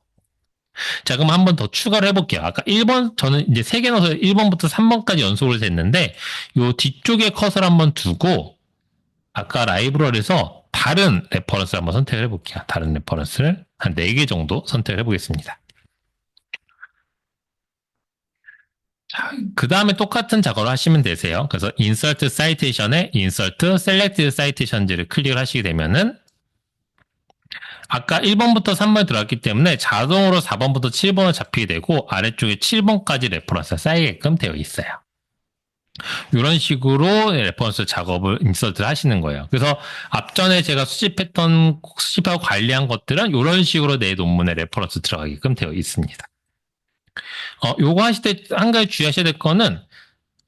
[SPEAKER 1] 자, 그럼 한 번 더 추가를 해볼게요. 아까 1번, 저는 이제 3개 넣어서 1번부터 3번까지 연속으로 됐는데, 요 뒤쪽에 컷을 한번 두고, 아까 라이브러리에서 다른 레퍼런스를 한번 선택을 해볼게요. 다른 레퍼런스를 한 4개 정도 선택을 해보겠습니다. 자, 그 다음에 똑같은 작업을 하시면 되세요. 그래서 Insert Citation에 Insert Selected Citation를 클릭을 하시게 되면은, 아까 1번부터 3번에 들어갔기 때문에 자동으로 4번부터 7번을 잡히게 되고 아래쪽에 7번까지 레퍼런스가 쌓이게끔 되어 있어요. 이런 식으로 레퍼런스 작업을 인서트를 하시는 거예요. 그래서 앞전에 제가 수집하고 관리한 것들은 이런 식으로 내 논문에 레퍼런스 들어가게끔 되어 있습니다. 요거 하실 때 한 가지 주의하셔야 될 거는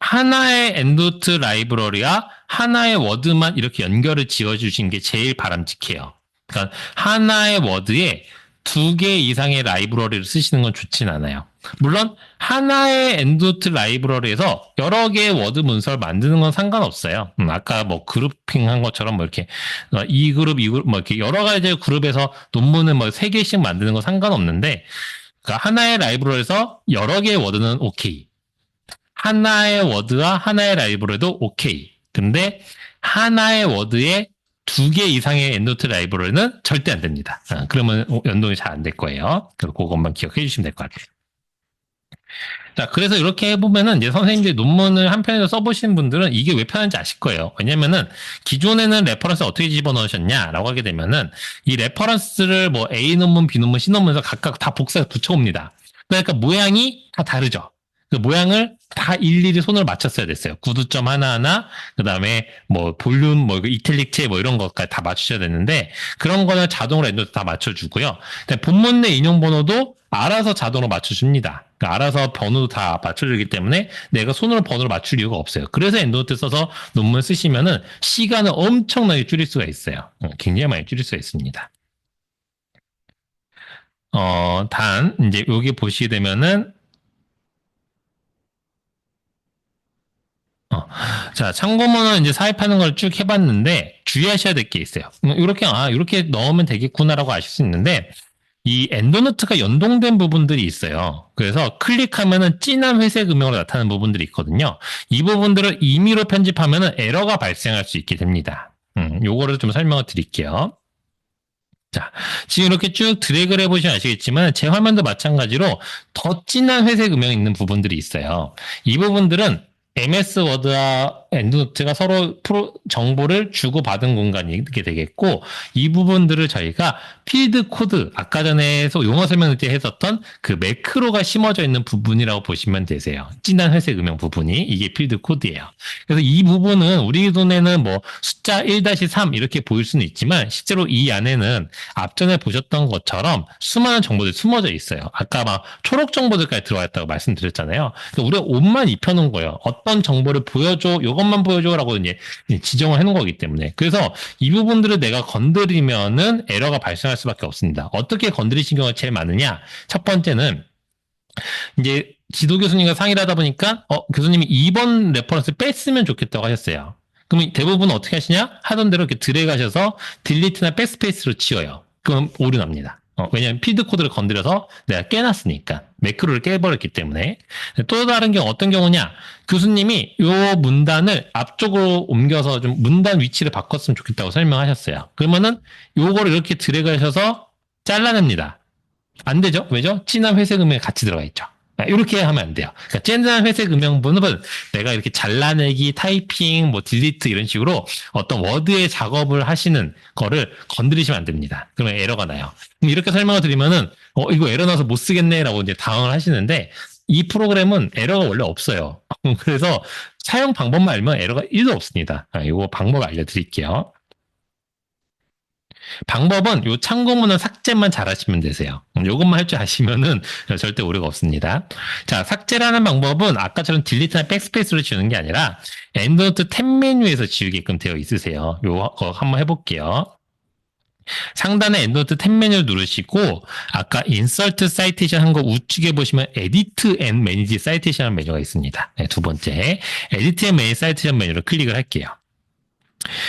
[SPEAKER 1] 하나의 엔도트 라이브러리와 하나의 워드만 이렇게 연결을 지어주신 게 제일 바람직해요. 그러니까 하나의 워드에 2개 이상의 라이브러리를 쓰시는 건 좋진 않아요. 물론 하나의 엔도트 라이브러리에서 여러 개의 워드 문서를 만드는 건 상관없어요. 아까 뭐 그룹핑한 것처럼 뭐 이렇게 이 그룹 뭐 이렇게 여러 가지 그룹에서 논문을 뭐 3개씩 만드는 건 상관없는데 그러니까 하나의 라이브러리에서 여러 개의 워드는 오케이. 하나의 워드와 하나의 라이브러리도 오케이. 근데 하나의 워드에 2개 이상의 엔도트 라이브러리는 절대 안 됩니다. 그러면 연동이 잘 안 될 거예요. 그것만 기억해 주시면 될 것 같아요. 자, 그래서 이렇게 해보면은 이제 선생님들이 논문을 한 편에서 써보시는 분들은 이게 왜 편한지 아실 거예요. 왜냐면은 기존에는 레퍼런스 어떻게 집어넣으셨냐라고 하게 되면은 이 레퍼런스를 뭐 A 논문, B 논문, C 논문에서 각각 다 복사해서 붙여옵니다. 그러니까 모양이 다 다르죠. 그 모양을 다 일일이 손으로 맞췄어야 됐어요. 구두점 하나하나, 그 다음에 뭐 볼륨, 뭐 이탈릭체 뭐 이런 것까지 다 맞추셔야 되는데 그런 거는 자동으로 엔도트 다 맞춰주고요. 본문 내 인용 번호도 알아서 자동으로 맞춰줍니다. 그러니까 알아서 번호도 다 맞춰주기 때문에 내가 손으로 번호를 맞출 이유가 없어요. 그래서 엔도트 써서 논문 쓰시면은 시간을 엄청나게 줄일 수가 있어요. 굉장히 많이 줄일 수가 있습니다. 단 이제 여기 보시게 되면은 자, 참고문은 이제 삽입하는 걸 쭉 해봤는데 주의하셔야 될 게 있어요. 이렇게 넣으면 되겠구나라고 아실 수 있는데 이 엔도노트가 연동된 부분들이 있어요. 그래서 클릭하면은 진한 회색 음영으로 나타나는 부분들이 있거든요. 이 부분들을 임의로 편집하면은 에러가 발생할 수 있게 됩니다. 요거를 좀 설명을 드릴게요. 자, 지금 이렇게 쭉 드래그를 해보시면 아시겠지만 제 화면도 마찬가지로 더 진한 회색 음영이 있는 부분들이 있어요. 이 부분들은 MS 워드와 엔드노트가 서로 정보를 주고받은 공간이 되겠고 이 부분들을 저희가 필드 코드 아까 전에 용어 설명을 때 했었던 그 매크로가 심어져 있는 부분이라고 보시면 되세요. 진한 회색 음영 부분이 이게 필드 코드예요. 그래서 이 부분은 우리 눈에는 뭐 숫자 1-3 이렇게 보일 수는 있지만 실제로 이 안에는 앞전에 보셨던 것처럼 수많은 정보들이 숨어져 있어요. 아까 막 초록 정보들까지 들어와 있다고 말씀드렸잖아요. 그러니까 우리가 옷만 입혀놓은 거예요. 어떤 정보를 보여줘, 이것만 보여줘라고 이제 지정을 해놓은 거기 때문에. 그래서 이 부분들을 내가 건드리면은 에러가 발생할 수밖에 없습니다. 어떻게 건드리신 경우가 제일 많으냐? 첫 번째는 이제 지도 교수님과 상의를 하다 보니까 교수님이 2번 레퍼런스 뺐으면 좋겠다고 하셨어요. 그럼 대부분 어떻게 하시냐? 하던 대로 이렇게 드래그 하셔서 딜리트나 백스페이스로 지워요. 그럼 오류 납니다. 왜냐하면 필드 코드를 건드려서 내가 깨놨으니까. 매크로를 깨버렸기 때문에. 또 다른 경우 어떤 경우냐? 교수님이 요 문단을 앞쪽으로 옮겨서 좀 문단 위치를 바꿨으면 좋겠다고 설명하셨어요. 그러면은 요거를 이렇게 드래그 하셔서 잘라냅니다. 안 되죠? 왜죠? 진한 회색 음영이 같이 들어가 있죠. 이렇게 하면 안 돼요. 그러니까 진한 회색 음영분은 내가 이렇게 잘라내기, 타이핑, 뭐 딜리트 이런 식으로 어떤 워드의 작업을 하시는 거를 건드리시면 안 됩니다. 그러면 에러가 나요. 이렇게 설명을 드리면은 이거 에러 나서 못 쓰겠네라고 이제 당황을 하시는데 이 프로그램은 에러가 원래 없어요. 그래서 사용 방법만 알면 에러가 1도 없습니다. 이거 방법 알려드릴게요. 방법은 요 참고문은 삭제만 잘하시면 되세요. 요것만 할 줄 아시면은 절대 오류가 없습니다. 자, 삭제라는 방법은 아까처럼 딜리트나 백스페이스로 지우는 게 아니라 엔드노트 탭 메뉴에서 지우게끔 되어 있으세요. 요거 한번 해볼게요. 상단에 엔드노트 탭 메뉴를 누르시고 아까 인서트 사이테이션 한 거 우측에 보시면 에디트 앤 매니지 사이테이션 메뉴가 있습니다. 네, 두 번째 에디트 앤 매니지 사이테이션 메뉴를 클릭을 할게요.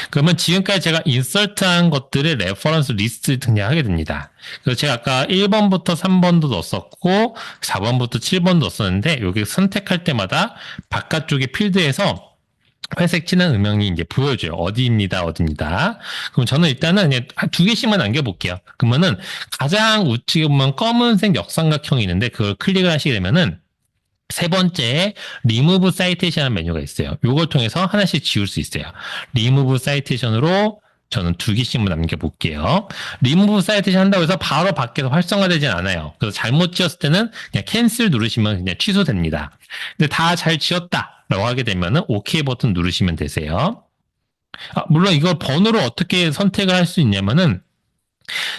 [SPEAKER 1] 그러면 지금까지 제가 인설트한 것들을 레퍼런스 리스트 등장하게 됩니다. 그래서 제가 아까 1번부터 3번도 넣었었고 4번부터 7번도 넣었었는데 여기 선택할 때마다 바깥쪽의 필드에서 회색 진한 음영이 이제 보여줘요. 어디입니다, 어디입니다. 그럼 저는 일단은 그냥 두 개씩만 남겨볼게요. 그러면은 가장 우측에 보면 검은색 역삼각형이 있는데 그걸 클릭을 하시게 되면은 세 번째에 Remove Citation이라는 메뉴가 있어요. 이걸 통해서 하나씩 지울 수 있어요. Remove Citation으로 저는 두 개씩만 남겨볼게요. Remove Citation 한다고 해서 바로 밖에서 활성화되진 않아요. 그래서 잘못 지었을 때는 그냥 Cancel 누르시면 그냥 취소됩니다. 근데 다 잘 지었다라고 하게 되면은 OK 버튼 누르시면 되세요. 물론 이걸 번호로 어떻게 선택을 할 수 있냐면은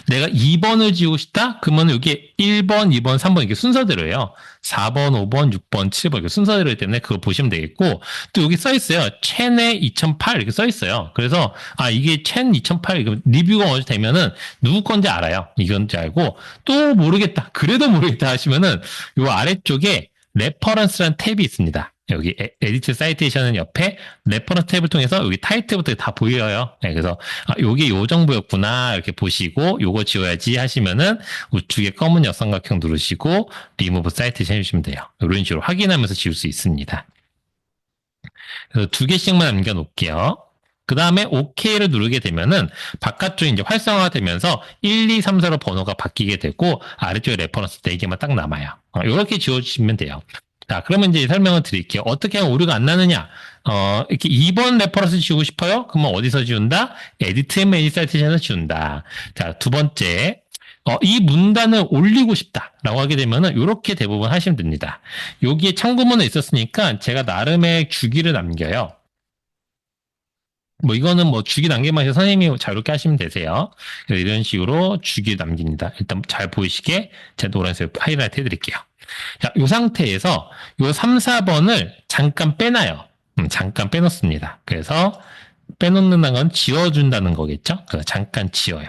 [SPEAKER 1] 내가 2번을 지우고 싶다? 그러면 여기 1번, 2번, 3번 이렇게 순서대로예요. 4번, 5번, 6번, 7번 이렇게 순서대로이기 때문에 그거 보시면 되겠고 또 여기 써 있어요. 첸의 2008 이렇게 써 있어요. 그래서 이게 첸 2008 이거 리뷰가 어디 되면은 누구 건지 알아요. 이건지 알고 또 모르겠다. 그래도 모르겠다 하시면은 요 아래쪽에 레퍼런스라는 탭이 있습니다. 여기 에디트 사이테이션은 옆에 레퍼런스 탭을 통해서 여기 타이틀부터 다 보여요. 네, 그래서 요게 요 정보였구나 이렇게 보시고 요거 지워야지 하시면은 우측에 검은 역삼각형 누르시고 리무브 사이테이션 해주시면 돼요. 이런 식으로 확인하면서 지울 수 있습니다. 그래서 두 개씩만 남겨 놓을게요. 그 다음에 OK를 누르게 되면은 바깥쪽에 이제 활성화가 되면서 1, 2, 3, 4로 번호가 바뀌게 되고 아래쪽에 레퍼런스 4개만 딱 남아요. 이렇게 지워주시면 돼요. 자, 그러면 이제 설명을 드릴게요. 어떻게 하면 오류가 안 나느냐? 이렇게 2번 레퍼런스 지우고 싶어요? 그러면 어디서 지운다? 에디트 앤 매니지 사이테이션에서 지운다. 자, 두 번째. 이 문단을 올리고 싶다라고 하게 되면은 이렇게 대부분 하시면 됩니다. 여기에 참고문에 있었으니까 제가 나름의 주기를 남겨요. 이거는 주기 남기만 해서 선생님이 자유롭게 하시면 되세요. 이런 식으로 주기 남깁니다. 일단 잘 보이시게 제가 노란색 하이라이트 해드릴게요. 자, 이 상태에서 요 3, 4번을 잠깐 빼놔요. 잠깐 빼놓습니다. 그래서 빼놓는다는 건 지워준다는 거겠죠? 그래서 잠깐 지워요.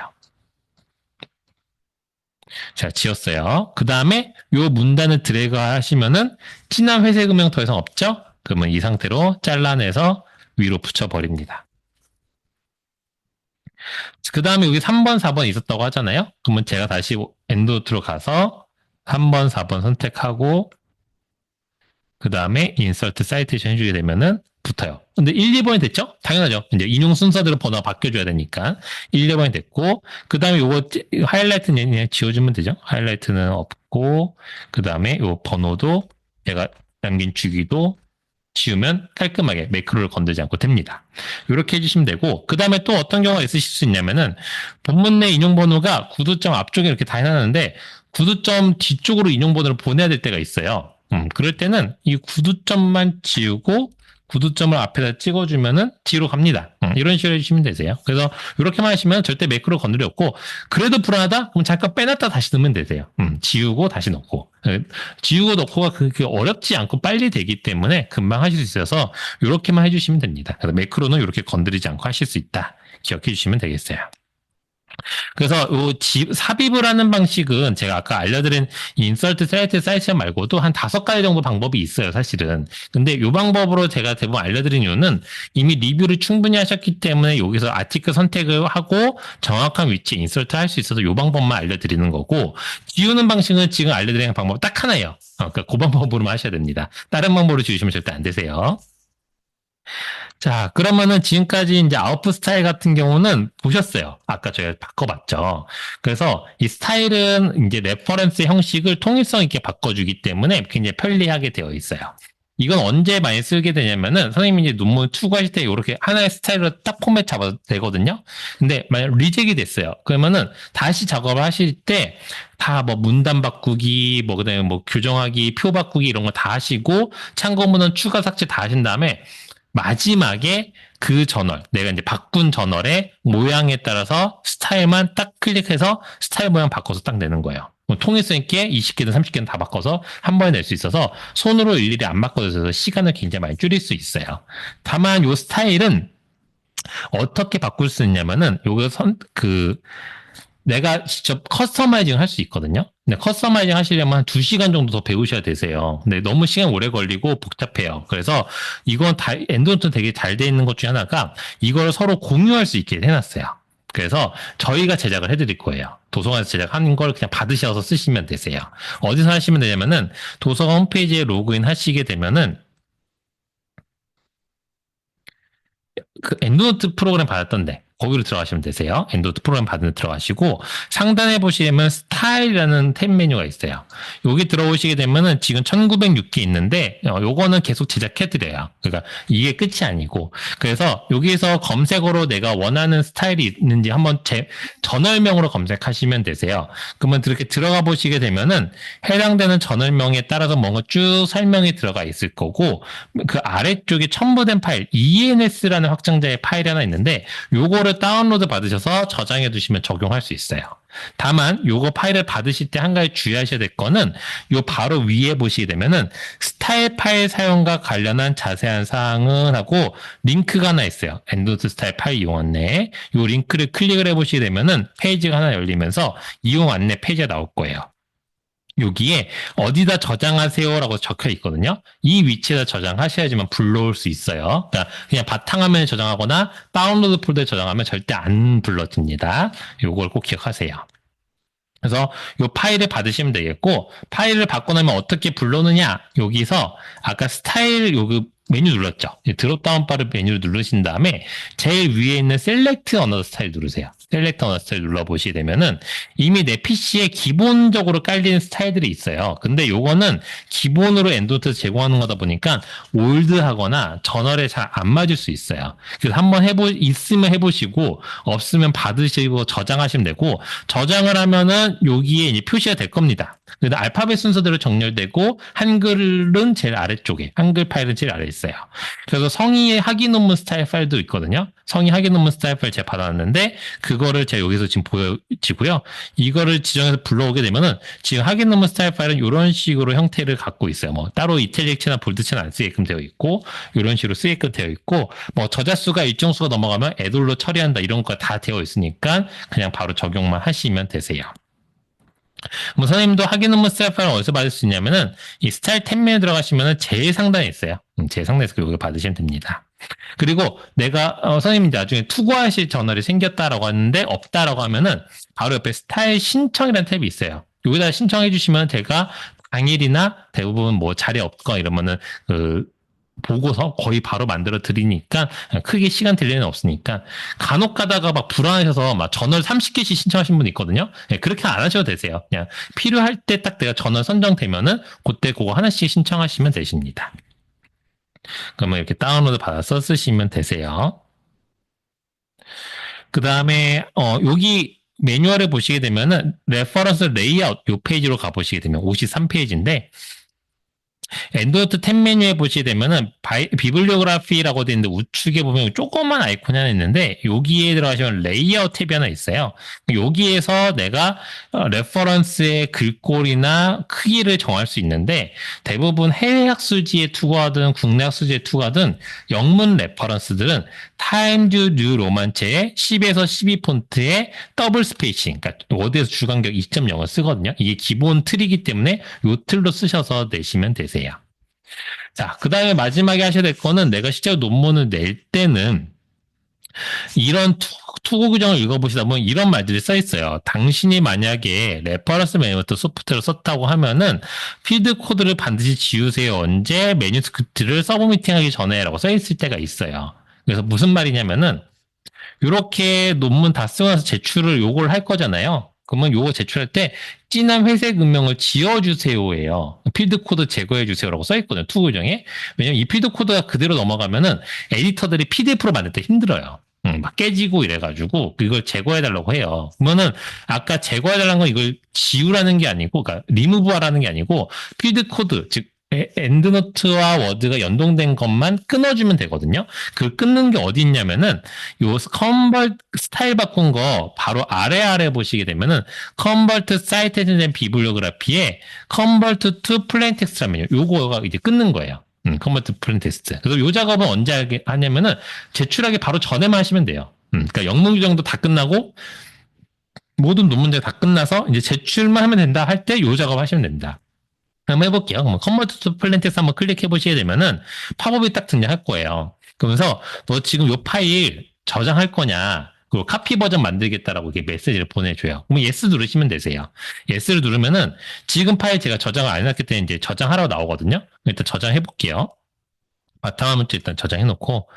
[SPEAKER 1] 자, 지웠어요. 그 다음에 요 문단을 드래그 하시면은 진한 회색 음영 더 이상 없죠? 그러면 이 상태로 잘라내서 위로 붙여버립니다. 그 다음에 여기 3번, 4번 있었다고 하잖아요? 그러면 제가 다시 엔드노트로 가서 3번, 4번 선택하고 그 다음에 인서트 사이테이션 해주게 되면은 붙어요. 근데 1, 2번이 됐죠? 당연하죠. 이제 인용 순서대로 번호가 바뀌어줘야 되니까 1, 2번이 됐고 그 다음에 요거 하이라이트는 그냥 지워주면 되죠. 하이라이트는 없고 그 다음에 요 번호도 제가 남긴 주기도 지우면 깔끔하게 매크로를 건들지 않고 됩니다. 이렇게 해주시면 되고 그 다음에 또 어떤 경우가 있으실 수 있냐면은 본문 내 인용 번호가 구두점 앞쪽에 이렇게 다 해놨는데 구두점 뒤쪽으로 인용 번호를 보내야 될 때가 있어요. 그럴 때는 이 구두점만 지우고 구두점을 앞에다 찍어주면은 뒤로 갑니다. 이런 식으로 해주시면 되세요. 그래서 이렇게만 하시면 절대 매크로 건드리 없고 그래도 불안하다? 그럼 잠깐 빼놨다 다시 넣으면 되세요. 지우고 다시 넣고. 지우고 넣고가 그렇게 어렵지 않고 빨리 되기 때문에 금방 하실 수 있어서 이렇게만 해주시면 됩니다. 그래서 매크로는 이렇게 건드리지 않고 하실 수 있다. 기억해 주시면 되겠어요. 그래서 삽입을 하는 방식은 제가 아까 알려드린 인서트 셀렉트 사이트 말고도 한 5가지 정도 방법이 있어요, 사실은. 근데 이 방법으로 제가 대부분 알려드린 이유는 이미 리뷰를 충분히 하셨기 때문에 여기서 아티클 선택을 하고 정확한 위치에 인서트 할 수 있어서 이 방법만 알려드리는 거고, 지우는 방식은 지금 알려드리는 방법 딱 하나예요. 그러니까 그 방법으로만 하셔야 됩니다. 다른 방법으로 지우시면 절대 안 되세요. 자, 그러면은 지금까지 이제 아웃풋 스타일 같은 경우는 보셨어요. 아까 저희가 바꿔봤죠. 그래서 이 스타일은 이제 레퍼런스 형식을 통일성 있게 바꿔주기 때문에 굉장히 편리하게 되어 있어요. 이건 언제 많이 쓰게 되냐면은 선생님이 이제 논문 투구하실 때 이렇게 하나의 스타일로 딱 포맷 잡아도 되거든요. 근데 만약 리젝이 됐어요. 그러면은 다시 작업을 하실 때 다 뭐 문단 바꾸기, 뭐 그다음에 뭐 교정하기, 표 바꾸기 이런 거 다 하시고 참고문은 추가 삭제 다 하신 다음에 마지막에 그 저널, 내가 이제 바꾼 저널의 모양에 따라서 스타일만 딱 클릭해서 스타일 모양 바꿔서 딱 내는 거예요. 뭐 통일성 있게 20개든 30개든 다 바꿔서 한 번에 낼 수 있어서 손으로 일일이 안 바꿔줘서 시간을 굉장히 많이 줄일 수 있어요. 다만 요 스타일은 어떻게 바꿀 수 있냐면은 내가 직접 커스터마이징 할 수 있거든요. 근데 커스터마이징 하시려면 한 2시간 정도 더 배우셔야 되세요. 근데 너무 시간 오래 걸리고 복잡해요. 그래서 이건 엔드노트 되게 잘 돼 있는 것 중에 하나가 이걸 서로 공유할 수 있게 해놨어요. 그래서 저희가 제작을 해드릴 거예요. 도서관에서 제작하는 걸 그냥 받으셔서 쓰시면 되세요. 어디서 하시면 되냐면은 도서관 홈페이지에 로그인 하시게 되면은 그 엔드노트 프로그램 받았던데 거기로 들어가시면 되세요. 엔드노트 프로그램 받은 데 들어가시고 상단에 보시면 스타일이라는 탭 메뉴가 있어요. 여기 들어오시게 되면은 지금 1906개 있는데 요거는 계속 제작해드려요. 그러니까 이게 끝이 아니고 그래서 여기서 검색어로 내가 원하는 스타일이 있는지 한번 저널명으로 검색하시면 되세요. 그러면 이렇게 들어가 보시게 되면은 해당되는 저널명에 따라서 뭔가 쭉 설명이 들어가 있을 거고 그 아래쪽에 첨부된 파일 ENS라는 확장자의 파일이 하나 있는데 요거를 다운로드 받으셔서 저장해 두시면 적용할 수 있어요. 다만 요거 파일을 받으실 때 한 가지 주의하셔야 될 거는 요 바로 위에 보시게 되면은 스타일 파일 사용과 관련한 자세한 사항은 하고 링크가 하나 있어요. 엔드노트 스타일 파일 이용 안내. 요 링크를 클릭을 해 보시게 되면은 페이지가 하나 열리면서 이용 안내 페이지가 나올 거예요. 여기에 어디다 저장하세요라고 적혀 있거든요. 이 위치에다 저장하셔야지만 불러올 수 있어요. 그러니까 그냥 바탕화면에 저장하거나 다운로드 폴더에 저장하면 절대 안 불러집니다. 요걸 꼭 기억하세요. 그래서 이 파일을 받으시면 되겠고 파일을 받고 나면 어떻게 불러오느냐 여기서 아까 스타일 요그 메뉴 눌렀죠. 드롭다운 바를 메뉴를 누르신 다음에 제일 위에 있는 셀렉트 어너 스타일 누르세요. 셀렉트 어너 스타일 눌러보시게 되면은 이미 내 PC에 기본적으로 깔린 스타일들이 있어요. 근데 요거는 기본으로 엔도트 제공하는 거다 보니까 올드하거나 저널에 잘 안 맞을 수 있어요. 그래서 한번 있으면 해보시고 없으면 받으시고 저장하시면 되고 저장을 하면은 여기에 이제 표시가 될 겁니다. 그래서 알파벳 순서대로 정렬되고 한글은 제일 아래쪽에 한글 파일은 제일 아래에 있어요. 그래서 성의의 학위 논문 스타일 파일도 있거든요. 성의 학위 논문 스타일 파일 제가 받아놨는데 그거를 제가 여기서 지금 보여지고요. 이거를 지정해서 불러오게 되면은 지금 학위 논문 스타일 파일은 이런 식으로 형태를 갖고 있어요. 뭐 따로 이탈릭체나 볼드체는 안 쓰게끔 되어 있고 이런 식으로 쓰게끔 되어 있고 뭐 저자 수가 일정 수가 넘어가면 애돌로 처리한다 이런 거 다 되어 있으니까 그냥 바로 적용만 하시면 되세요. 뭐 선생님도 학위 논문 스타일 파일을 어디서 받을 수 있냐면은 이 스타일 탭 메뉴 들어가시면은 제일 상단에 있어요. 제일 상단에서 여기 받으시면 됩니다. 그리고 내가 선생님이 나중에 투고하실 저널이 생겼다라고 하는데 없다라고 하면은 바로 옆에 스타일 신청이라는 탭이 있어요. 여기다 신청해 주시면 제가 당일이나 대부분 뭐 자리 없거나 이러면은 보고서 거의 바로 만들어 드리니까 크게 시간 딜레이는 없으니까 간혹 가다가 막 불안하셔서 막 전월 30개씩 신청하신 분 있거든요. 네, 그렇게 안 하셔도 되세요. 그냥 필요할 때 딱 내가 전월 선정되면은 그때 그거 하나씩 신청하시면 되십니다. 그러면 이렇게 다운로드 받아서 쓰시면 되세요. 그 다음에 여기 매뉴얼에 보시게 되면은 레퍼런스 레이아웃 요 페이지로 가보시게 되면 53페이지인데 엔드노트 탭 메뉴에 보시게 되면은 비블리오그래피라고 되어 있는데 우측에 보면 조그만 아이콘이 하나 있는데 여기에 들어가시면 레이아웃 탭이 하나 있어요. 여기에서 내가 레퍼런스의 글꼴이나 크기를 정할 수 있는데 대부분 해외 학술지에 투과하든 국내 학술지에 투과하든 영문 레퍼런스들은 타임즈 뉴 로만체의 10에서 12 폰트의 더블 스페이싱, 그러니까 워드에서 주간격 2.0을 쓰거든요. 이게 기본 틀이기 때문에 이 틀로 쓰셔서 내시면 되세요. 자, 그 다음에 마지막에 하셔야 될 거는 내가 실제로 논문을 낼 때는 이런 투구 규정을 읽어보시다 보면 이런 말들이 써 있어요. 당신이 만약에 레퍼런스 매니지먼트 소프트웨어를 썼다고 하면은 필드 코드를 반드시 지우세요. 언제 매뉴스크립트를 서브미팅하기 전에라고 써 있을 때가 있어요. 그래서 무슨 말이냐면은 이렇게 논문 다 쓰고 나서 제출을 요걸 할 거잖아요. 그러면 요거 제출할 때 진한 회색 음명을 지워주세요예요. 필드 코드 제거해주세요라고 써있거든요. 투 규정에. 왜냐면 이 필드 코드가 그대로 넘어가면은 에디터들이 PDF로 만들 때 힘들어요. 막 깨지고 이래가지고 이걸 제거해달라고 해요. 그러면은 아까 제거해달라는 건 이걸 지우라는 게 아니고, 그러니까 리무브하라는 게 아니고 필드 코드, 즉 엔드노트와 워드가 연동된 것만 끊어주면 되거든요. 그걸 끊는 게 어디 있냐면은 요 컨버트 스타일 바꾼 거 바로 아래 보시게 되면은 컨버트 사이테이션 앤 비블리오그래피에 컨버트 투 플레인 텍스트라는 메뉴, 요거가 이제 끊는 거예요. 컨버트 플레인 텍스트. 그래서 요 작업은 언제 하냐면은 제출하기 바로 전에만 하시면 돼요. 그러니까 영문 규정도 다 끝나고 모든 논문들 다 끝나서 이제 제출만 하면 된다 할 때 요 작업 하시면 됩니다. 한번 해볼게요. 그러면 컨버트 투 플레인 텍스트 한번 클릭해 보시게 되면은 팝업이 딱 등장할 거예요. 그러면서 너 지금 요 파일 저장할 거냐, 그리고 카피 버전 만들겠다라고 이렇게 메시지를 보내줘요. 그럼 예스 누르시면 되세요. 예스를 누르면은 지금 파일 제가 저장을 안 해놨기 때문에 이제 저장하라고 나오거든요. 일단 저장해 볼게요. 바탕화면 일단 저장해 놓고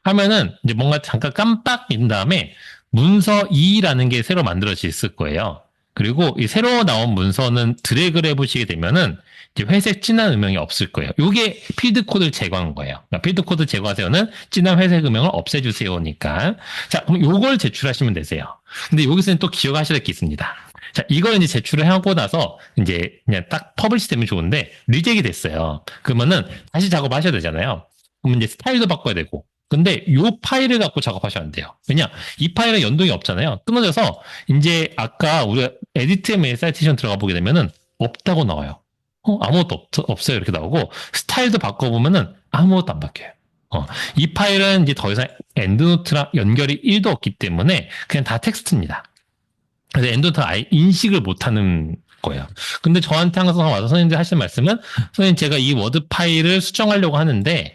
[SPEAKER 1] 하면은 이제 뭔가 잠깐 깜빡 잊은 다음에 문서 2라는 게 새로 만들어져 있을 거예요. 그리고 이 새로 나온 문서는 드래그를 해보시게 되면은 이제 회색 진한 음영이 없을 거예요. 이게 필드 코드를 제거한 거예요. 그러니까 필드 코드 제거하세요는 진한 회색 음영을 없애주세요니까. 자, 그럼 이걸 제출하시면 되세요. 근데 여기서는 또 기억하셔야 될 게 있습니다. 자, 이걸 이제 제출을 하고 나서 이제 그냥 딱 퍼블리시 되면 좋은데 리젝이 됐어요. 그러면은 다시 작업하셔야 되잖아요. 그럼 이제 스타일도 바꿔야 되고. 근데 요 파일을 갖고 작업하시면 안 돼요. 왜냐? 이 파일은 연동이 없잖아요. 끊어져서 이제 아까 우리가 에디트의 사이테이션 들어가 보게 되면은 없다고 나와요. 아무것도 없어요. 이렇게 나오고 스타일도 바꿔보면은 아무것도 안 바뀌어요. 이 파일은 이제 더 이상 엔드노트랑 연결이 1도 없기 때문에 그냥 다 텍스트입니다. 그래서 엔드노트 아예 인식을 못하는 거예요. 근데 저한테 항상 와서 선생님들 하시는 말씀은 선생님 제가 이 워드 파일을 수정하려고 하는데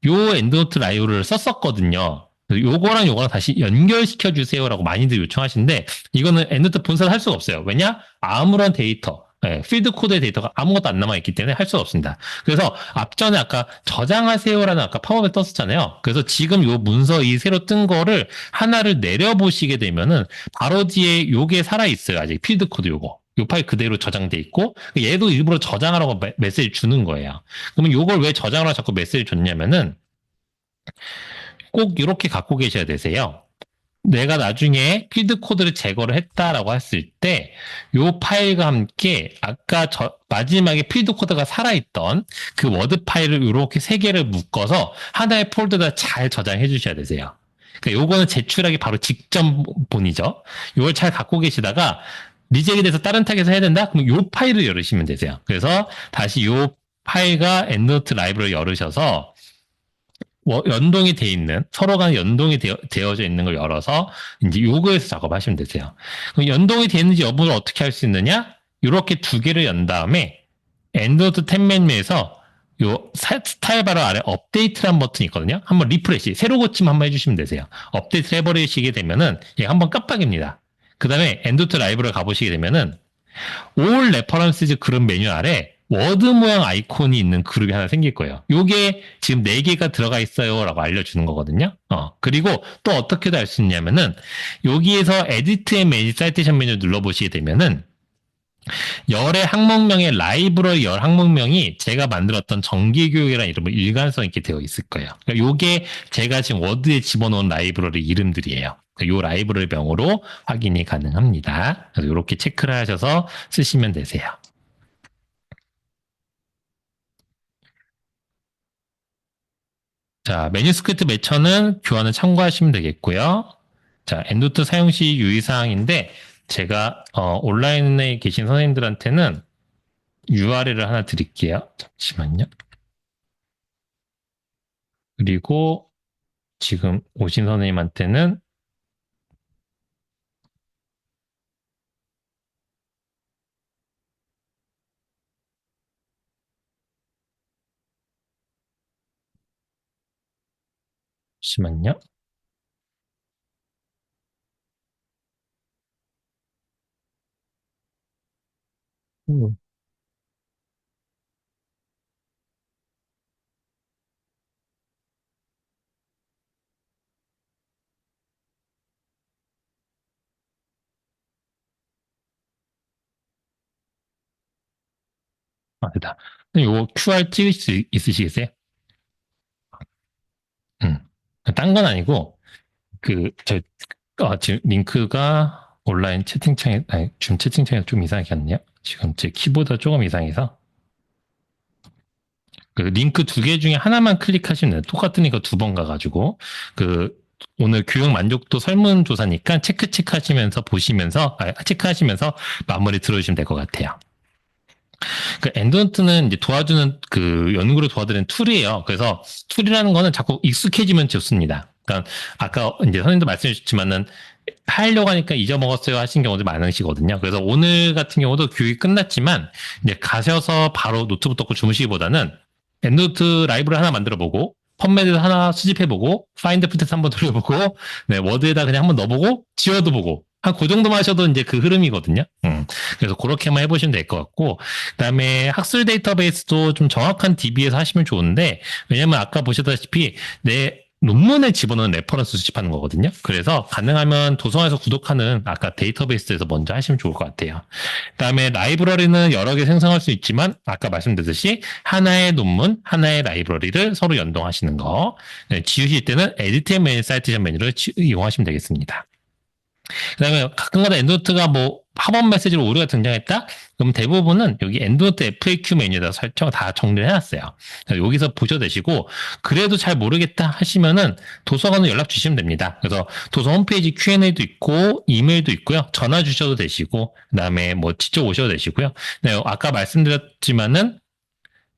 [SPEAKER 1] 요 엔드노트 라이브를 썼었거든요. 요거랑 다시 연결시켜 주세요라고 많이들 요청하시는데 이거는 엔드노트 본사를 할 수가 없어요. 왜냐? 아무런 데이터, 필드 코드의 데이터가 아무것도 안 남아있기 때문에 할 수가 없습니다. 그래서 앞전에 아까 저장하세요라는 아까 팝업에 떴었잖아요. 그래서 지금 요 문서 이 새로 뜬 거를 하나를 내려보시게 되면은 바로 뒤에 요게 살아있어요. 아직 필드 코드 요거. 요 파일 그대로 저장돼 있고 얘도 일부러 저장하라고 메시지 주는 거예요. 그러면 요걸 왜 저장하라고 자꾸 메시지 줬냐면은 꼭 이렇게 갖고 계셔야 되세요. 내가 나중에 필드 코드를 제거를 했다라고 했을 때 요 파일과 함께 아까 마지막에 필드 코드가 살아있던 그 워드 파일을 이렇게 세 개를 묶어서 하나의 폴더에다 잘 저장해 주셔야 되세요. 그러니까 요거는 제출하기 바로 직전본이죠. 요걸 잘 갖고 계시다가 리젝이 돼서 다른 탁에서 해야 된다? 그럼 요 파일을 열으시면 되세요. 그래서 다시 요 파일과 엔드노트 라이브를 열으셔서 연동이 돼 있는, 서로 간에 연동이 되어져 있는 걸 열어서 이제 요거에서 작업하시면 되세요. 그럼 연동이 되는지 여부를 어떻게 할 수 있느냐? 이렇게 두 개를 연 다음에 엔드노트 탭 메뉴에서 요 스타일 바로 아래 업데이트란 버튼이 있거든요. 한번 리프레시, 새로 고침 한번 해주시면 되세요. 업데이트 해버리시게 되면은 얘 한번 깜빡입니다. 그 다음에 엔드노트 라이브를 가보시게 되면은 All References 그룹 메뉴 아래 워드 모양 아이콘이 있는 그룹이 하나 생길 거예요. 요게 지금 4개가 들어가 있어요 라고 알려주는 거거든요. 그리고 또 어떻게도 알 수 있냐면은 여기에서 에디트 앤 매니지 사이테이션 메뉴 눌러보시게 되면은 열의 항목명의 라이브러리 열 항목명이 제가 만들었던 정기교육이라는 이름으로 일관성 있게 되어 있을 거예요. 그러니까 요게 제가 지금 워드에 집어넣은 라이브러리 이름들이에요. 요 라이브러리 명으로 확인이 가능합니다. 그래서 이렇게 체크를 하셔서 쓰시면 되세요. 자, 매뉴스크립트 매처는 교환을 참고하시면 되겠고요. 자, 엔도트 사용 시 유의사항인데 제가 온라인에 계신 선생님들한테는 URL을 하나 드릴게요. 잠시만요. 그리고 지금 오신 선생님한테는 잠시만요. 음, 됐다. 이거 QR 찍을 수 있으시겠어요? 음. 딴 건 아니고 지금 링크가 온라인 채팅창에, 아니, 줌 채팅창에 좀 이상하게 왔네요. 지금 제 키보드가 조금 이상해서. 그 링크 두 개 중에 하나만 클릭하시면 돼요. 똑같은 거 두 번 가가지고. 그, 오늘 교육 만족도 설문조사니까 체크 하시면서 보시면서, 체크하시면서 마무리 들어주시면 될 것 같아요. 그 엔드노트는 이제 도와주는 그 연구를 도와드리는 툴이에요. 그래서 툴이라는 거는 자꾸 익숙해지면 좋습니다. 그러니까 아까 이제 선생님도 말씀해 주셨지만은 하려고 하니까 잊어먹었어요 하신 경우도 많으시거든요. 그래서 오늘 같은 경우도 교육이 끝났지만 이제 가셔서 바로 노트북 덮고 주무시기보다는 엔드노트 라이브를 하나 만들어 보고 펌매드 하나 수집해 보고 파인드 프로텍트 한번 돌려보고 네, 워드에다 그냥 한번 넣어보고 지워도 보고 한 그 정도만 하셔도 이제 그 흐름이거든요. 그래서 그렇게만 해보시면 될 것 같고 그다음에 학술 데이터베이스도 좀 정확한 DB에서 하시면 좋은데 왜냐면 아까 보셨다시피 내 논문에 집어넣은 레퍼런스 수집하는 거거든요. 그래서 가능하면 도서관에서 구독하는 아까 데이터베이스에서 먼저 하시면 좋을 것 같아요. 그다음에 라이브러리는 여러 개 생성할 수 있지만 아까 말씀드렸듯이 하나의 논문, 하나의 라이브러리를 서로 연동하시는 거. 네, 지우실 때는 에디트앤 사이테이션 메뉴를 이용하시면 되겠습니다. 그다음에 가끔가다 엔드노트가 뭐 팝업 메시지로 오류가 등장했다? 그럼 대부분은 여기 엔드노트 FAQ 메뉴에다 설정 다 정리를 해놨어요. 여기서 보셔도 되시고 그래도 잘 모르겠다 하시면은 도서관으로 연락 주시면 됩니다. 그래서 도서 홈페이지 Q&A도 있고 이메일도 있고요. 전화 주셔도 되시고 그다음에 뭐 직접 오셔도 되시고요. 네, 아까 말씀드렸지만은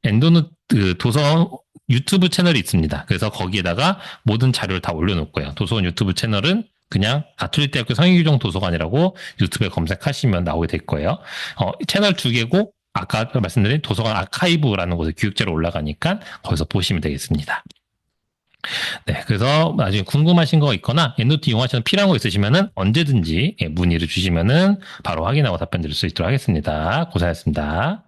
[SPEAKER 1] 엔드노트 도서 유튜브 채널이 있습니다. 그래서 거기에다가 모든 자료를 다 올려놓고요. 도서관 유튜브 채널은 그냥 가톨릭대학교 성인규정 도서관이라고 유튜브에 검색하시면 나오게 될 거예요. 채널 두 개고 아까 말씀드린 도서관 아카이브라는 곳에 교육자로 올라가니까 거기서 보시면 되겠습니다. 네, 그래서 나중에 궁금하신 거 있거나 엔노트 이용하시는 필요한 거 있으시면은 언제든지 문의를 주시면은 바로 확인하고 답변 드릴 수 있도록 하겠습니다. 고생하셨습니다.